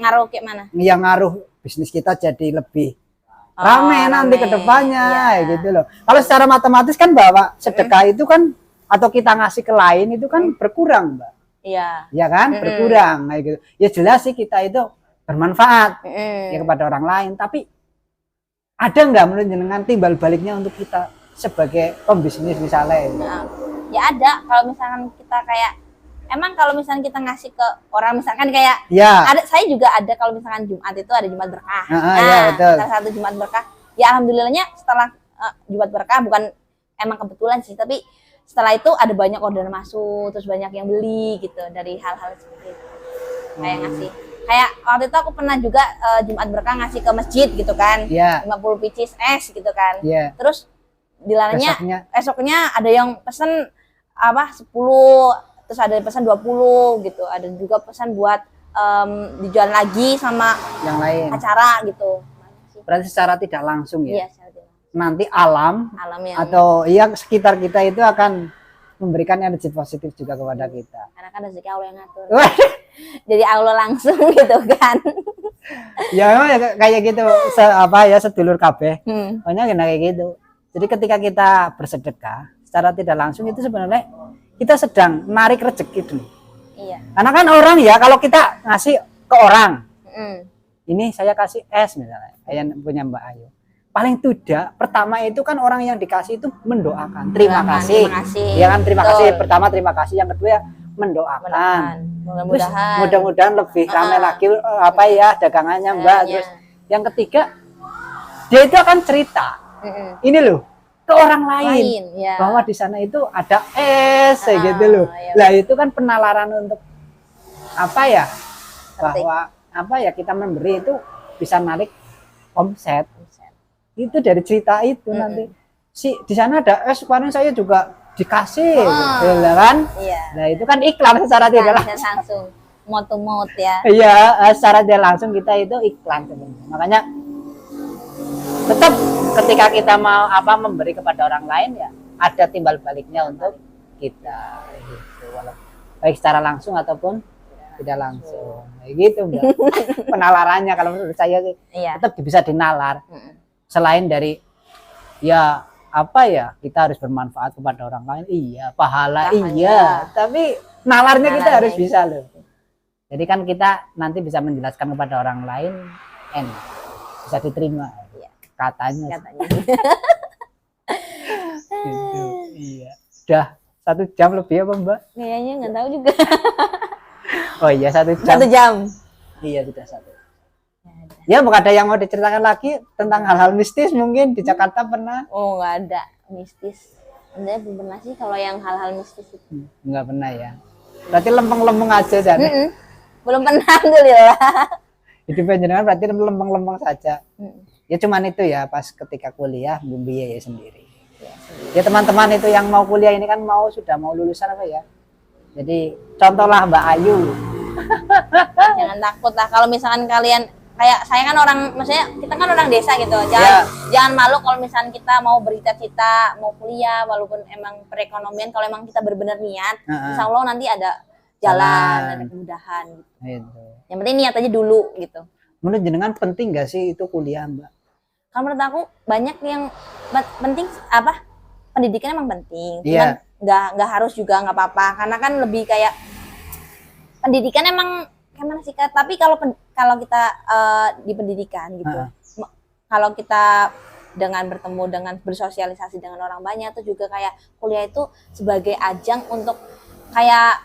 Speaker 2: ngaruh kayak mana?
Speaker 1: Ya ngaruh bisnis kita jadi lebih rame nanti ke depannya gitu loh. Kalau secara matematis kan bahwa sedekah itu kan atau kita ngasih ke lain itu kan berkurang Mbak.
Speaker 2: Iya.
Speaker 1: Ya kan berkurang kayak gitu. Ya jelas sih kita itu bermanfaat ya kepada orang lain, tapi ada nggak menurut jenengan timbal baliknya untuk kita sebagai pembisnis misalnya?
Speaker 2: Ya ada, kalau misalkan kita kayak emang kalau misalkan kita ngasih ke orang misalkan kayak ada, saya juga ada kalau misalkan Jumat itu ada Jumat berkah.
Speaker 1: Iya, betul.
Speaker 2: Salah satu Jumat berkah. Ya alhamdulillahnya setelah Jumat berkah bukan emang kebetulan sih, tapi setelah itu ada banyak orderan masuk, terus banyak yang beli gitu dari hal-hal seperti itu. Kayak ngasih. Kayak waktu itu aku pernah juga Jumat berkah ngasih ke masjid gitu kan. 50 pieces es gitu kan. Terus dilarangnya esoknya ada yang pesen 10, terus ada pesan 20 gitu. Ada juga pesan buat dijual lagi sama
Speaker 1: yang lain
Speaker 2: acara gitu.
Speaker 1: Berarti secara tidak langsung ya.
Speaker 2: Iya, secara tidak langsung.
Speaker 1: Nanti alam yang atau yang sekitar kita itu akan memberikan energi positif juga kepada kita.
Speaker 2: Karena kan rezeki Allah yang ngatur. Jadi Allah langsung gitu kan.
Speaker 1: Ya memang ya, kayak gitu sedulur kabeh. Pokoknya kayak gitu. Jadi ketika kita bersedekah secara tidak langsung itu sebenarnya kita sedang menarik rezeki dulu. Iya. Karena kan orang ya kalau kita ngasih ke orang, ini saya kasih es misalnya, kayak punya Mbak Ayu. Paling tidak pertama itu kan orang yang dikasih itu mendoakan, terima kasih. Ya kan terima kasih. Pertama terima kasih, yang kedua ya mendoakan. Mudah-mudahan lebih ramai lagi dagangannya Mbak. Terus yang ketiga dia itu akan cerita. Ini loh ke orang lain bahwa di sana itu ada es gitu loh. Lah itu kan penalaran untuk bahwa kita memberi itu bisa narik omset. Itu dari cerita itu nanti di sana ada es, kemarin saya juga dikasih gitu kan. Nah itu kan iklan secara tidak
Speaker 2: langsung mouth to mouth ya.
Speaker 1: Iya, secara tidak langsung kita itu iklan sebenarnya. Makanya tetap ketika kita mau memberi kepada orang lain ya ada timbal baliknya untuk kita gitu, baik secara langsung ataupun tidak langsung gitu Mbak. Penalarannya kalau menurut saya sih tetap bisa dinalar. Selain dari kita harus bermanfaat kepada orang lain, pahala tapi nalarnya kita harus bisa loh. Jadi kan kita nanti bisa menjelaskan kepada orang lain bisa diterima katanya. Gitu, udah 1 jam lebih apa Mbak?
Speaker 2: Kayaknya nggak tahu juga.
Speaker 1: Oh iya 1 jam.
Speaker 2: 1 jam.
Speaker 1: Iya sudah 1. Ya bukan ada yang mau diceritakan lagi tentang hal-hal mistis mungkin di Jakarta pernah?
Speaker 2: Oh nggak ada mistis. Sebenarnya belum pernah sih kalau yang hal-hal mistis itu.
Speaker 1: Nggak pernah ya. Berarti lempeng-lempeng aja jadi.
Speaker 2: Belum pernah alhamdulillah.
Speaker 1: Hidupnya jenengan berarti lempeng-lempeng saja. Ya cuman itu ya pas ketika kuliah biaya sendiri. Ya teman-teman itu yang mau kuliah ini kan sudah mau lulusan jadi contohlah Mbak Ayu.
Speaker 2: Jangan takut lah kalau misalkan kalian kayak saya kan maksudnya kita kan orang desa gitu. Jangan malu kalau misalkan kita mau bercita-cita mau kuliah walaupun emang perekonomian, kalau emang kita benar-benar niat, insya Allah nanti ada jalan, ada kemudahan gitu. Yang penting niat aja dulu gitu.
Speaker 1: Menurut jenengan penting gak sih itu kuliah Mbak?
Speaker 2: Kalau menurut aku banyak yang penting pendidikan emang penting. Cuman nggak harus juga nggak apa-apa karena kan lebih kayak pendidikan emang gimana sih Kak? Tapi kalau kita di pendidikan gitu, kalau kita dengan bertemu dengan bersosialisasi dengan orang banyak itu juga kayak kuliah itu sebagai ajang untuk kayak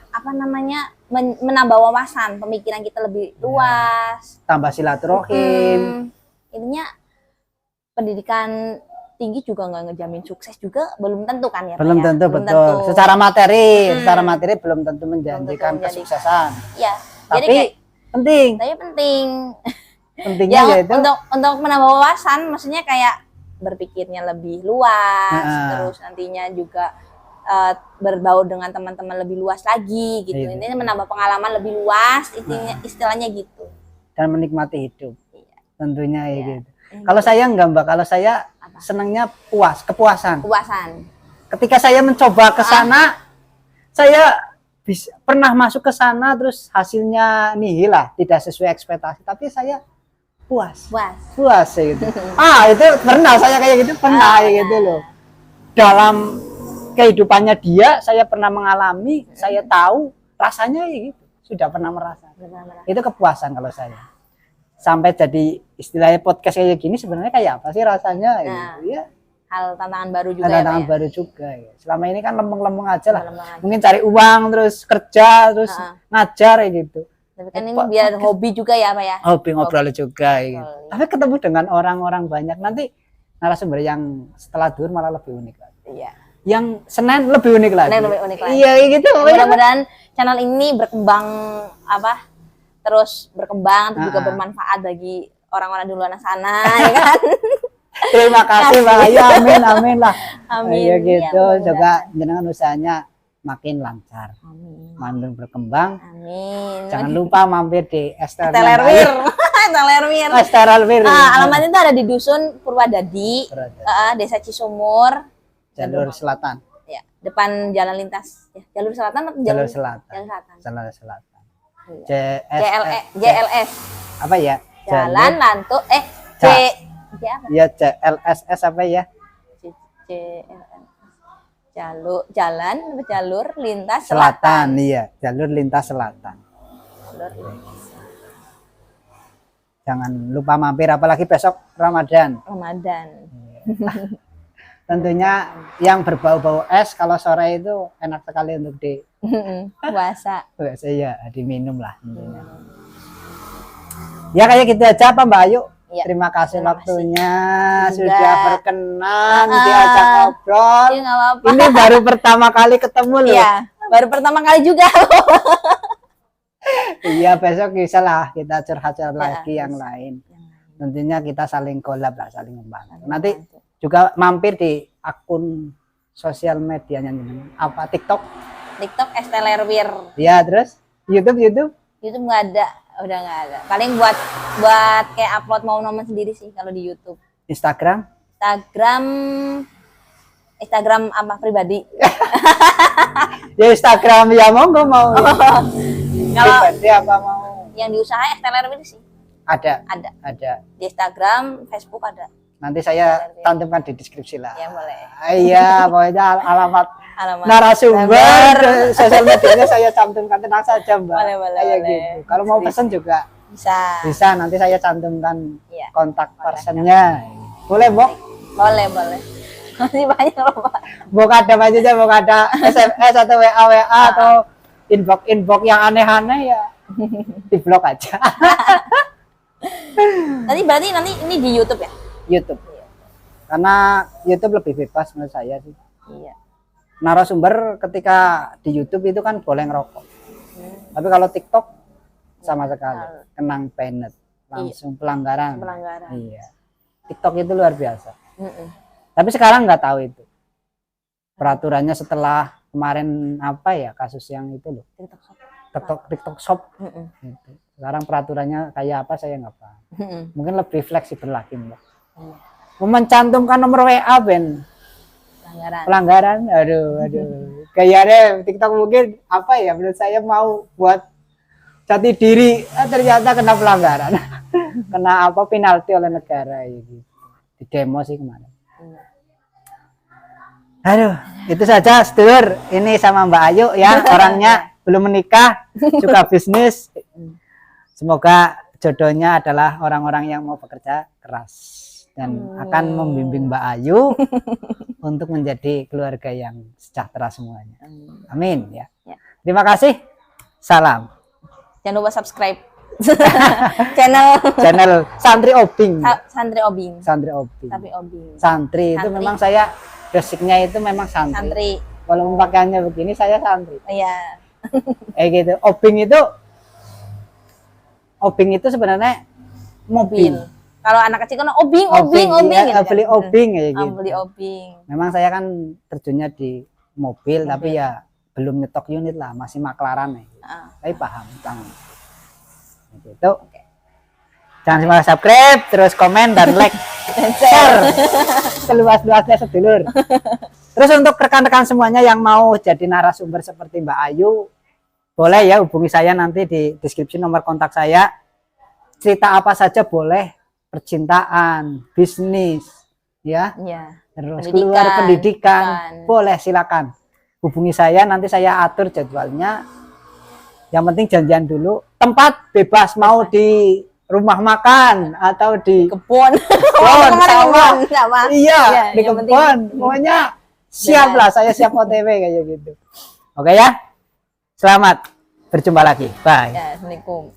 Speaker 2: menambah wawasan, pemikiran kita lebih luas,
Speaker 1: tambah silaturahim.
Speaker 2: Intinya pendidikan tinggi juga nggak ngejamin sukses juga, belum tentu kan ya.
Speaker 1: Belum tentu, betul. Tentu. Secara materi belum tentu menjanjikan kesuksesan.
Speaker 2: Iya.
Speaker 1: Tapi penting. Pentingnya yaitu
Speaker 2: untuk menambah wawasan, maksudnya kayak berpikirnya lebih luas, terus nantinya juga berbaur dengan teman-teman lebih luas lagi gitu. Intinya menambah pengalaman lebih luas, istilahnya gitu.
Speaker 1: Dan menikmati hidup. Tentunya ya gitu. Kalau saya enggak Mbak, kalau saya senangnya kepuasan. Ketika saya mencoba ke sana, saya pernah masuk ke sana terus hasilnya nihil lah, tidak sesuai ekspektasi, tapi saya puas gitu. Itu pernah saya kayak gitu, gitu loh. Dalam kehidupannya dia saya pernah mengalami, saya tahu rasanya ya gitu, sudah pernah merasa. Itu kepuasan kalau saya. Sampai jadi istilahnya podcast kayak gini sebenarnya kayak apa sih rasanya gitu ya.
Speaker 2: Hal tantangan baru juga.
Speaker 1: Tantangan baru juga ya. Selama ini kan lempeng-lempeng aja lah. Mungkin cari uang terus kerja terus ngajar gitu.
Speaker 2: Tapi kan ini biar hobi juga ya Pak ya.
Speaker 1: Hobi ngobrol juga gitu. Tapi ketemu dengan orang-orang banyak, nanti narasumber yang setelah Duhur malah lebih unik lagi.
Speaker 2: Iya.
Speaker 1: Yang Senin lebih unik lagi. Iya gitu.
Speaker 2: Mudah-mudahan channel ini berkembang terus berkembang dan juga bermanfaat bagi orang-orang di luar sana ya kan.
Speaker 1: Terima kasih Bang Ayu, amin lah.
Speaker 2: Amin.
Speaker 1: Ya gitu, juga jenengan usahanya makin lancar.
Speaker 2: Amin.
Speaker 1: Makin berkembang.
Speaker 2: Amin.
Speaker 1: Jangan lupa mampir di
Speaker 2: Estelerwir.
Speaker 1: Estelerwir.
Speaker 2: Alamatnya itu ada di Dusun Purwadadi, Desa Cisumur,
Speaker 1: Jalur Selatan.
Speaker 2: Ya, depan jalan lintas. Ya, Jalur Selatan atau
Speaker 1: Jalur Selatan.
Speaker 2: Jalur
Speaker 1: Selatan.
Speaker 2: JLS.
Speaker 1: Apa ya?
Speaker 2: Jalan Lantu
Speaker 1: Ya CLSS apa ya?
Speaker 2: Jalur lintas
Speaker 1: selatan. Iya, jalur lintas selatan. Jangan lupa mampir, apalagi besok Ramadan. Tentunya yang berbau-bau es kalau sore itu enak sekali untuk di
Speaker 2: puasa.
Speaker 1: Ya, diminum lah. Ya kayak gitu aja Pak Mbak Ayu. Ya, terima kasih waktunya sudah berkenan diajak ngobrol. Ini baru pertama kali ketemu loh.
Speaker 2: Iya, baru pertama kali juga.
Speaker 1: Iya, besok bisa lah kita curhat-curhat lagi yang lain. Tentunya kita saling collab lah, saling membantu. Nanti juga mampir di akun sosial medianya apa? TikTok
Speaker 2: Estelerwir.
Speaker 1: Iya, terus YouTube
Speaker 2: nggak ada. Udah nggak ada. Paling buat kayak upload mau nomen sendiri sih kalau di YouTube.
Speaker 1: Instagram
Speaker 2: apa pribadi?
Speaker 1: Ya Instagram ya monggo mau.
Speaker 2: Kalau
Speaker 1: pribadi apa mau?
Speaker 2: Yang diusahain Estelerwir sih.
Speaker 1: Ada.
Speaker 2: Di Instagram, Facebook ada.
Speaker 1: Nanti saya cantumkan di deskripsi lah.
Speaker 2: Ya boleh.
Speaker 1: Iya, pokoknya alamat narasumber sosial medianya saya cantumkan, tenang saja Mbak.
Speaker 2: Boleh.
Speaker 1: Gitu. Kalau mau pesan juga
Speaker 2: bisa.
Speaker 1: Nanti saya cantumkan kontak personnya. Boleh, Mbok?
Speaker 2: Boleh. Masih banyak loh Pak.
Speaker 1: Mbok ada aja, Mbok ada SMS atau WA atau inbox yang aneh-aneh ya di blog aja.
Speaker 2: Berarti nanti ini di YouTube ya?
Speaker 1: YouTube. Karena YouTube lebih bebas menurut saya sih.
Speaker 2: Iya.
Speaker 1: Narasumber ketika di YouTube itu kan boleh ngerokok. Tapi kalau TikTok sama sekali kenang penet, langsung pelanggaran. Iya. TikTok itu luar biasa. Tapi sekarang nggak tahu itu. Peraturannya setelah kemarin apa ya kasus yang itu loh. TikTok Shop. Gitu. Sekarang peraturannya kayak apa saya nggak paham. Mungkin lebih fleksibel lagi Mbak. Mencantumkan nomor WA Ben. Pelanggaran. Aduh. Kayaknya TikTok mungkin apa ya menurut saya mau buat jati diri, ternyata kena pelanggaran. Kena apa penalti oleh negara gitu. Di demo sih kemarin. Aduh, itu saja sedulur. Ini sama Mbak Ayu ya, orangnya belum menikah, suka bisnis. Semoga jodohnya adalah orang-orang yang mau bekerja keras dan akan membimbing Mbak Ayu untuk menjadi keluarga yang sejahtera semuanya. Amin ya. Terima kasih. Salam.
Speaker 2: Jangan lupa subscribe channel
Speaker 1: Santri Obing. Santri itu memang saya basicnya itu memang santri. Kalau pakaiannya begini saya santri.
Speaker 2: Iya.
Speaker 1: Gitu. Obing itu sebenarnya mobil.
Speaker 2: Kalau anak kecil kan obing
Speaker 1: ya,
Speaker 2: gitu.
Speaker 1: beli obing ya gitu.
Speaker 2: Beli obing.
Speaker 1: Memang saya kan terjunnya di mobil, tapi ya belum nyetok unit lah, masih maklaran nih. Tapi paham tentang itu. Jangan lupa subscribe, terus komen dan like, share seluas-luasnya sedulur. Terus untuk rekan-rekan semuanya yang mau jadi narasumber seperti Mbak Ayu, boleh ya hubungi saya nanti di deskripsi nomor kontak saya. Cerita apa saja boleh, percintaan, bisnis, ya, terus keluar pendidikan, boleh silakan hubungi saya, nanti saya atur jadwalnya. Yang penting janjian dulu, tempat bebas, mau di rumah makan atau di
Speaker 2: kebun,
Speaker 1: sawah, iya, di kebun, pokoknya siap lah, saya siap OTW kayak gitu. Oke ya, selamat berjumpa lagi, bye.
Speaker 2: Ya, assalamualaikum.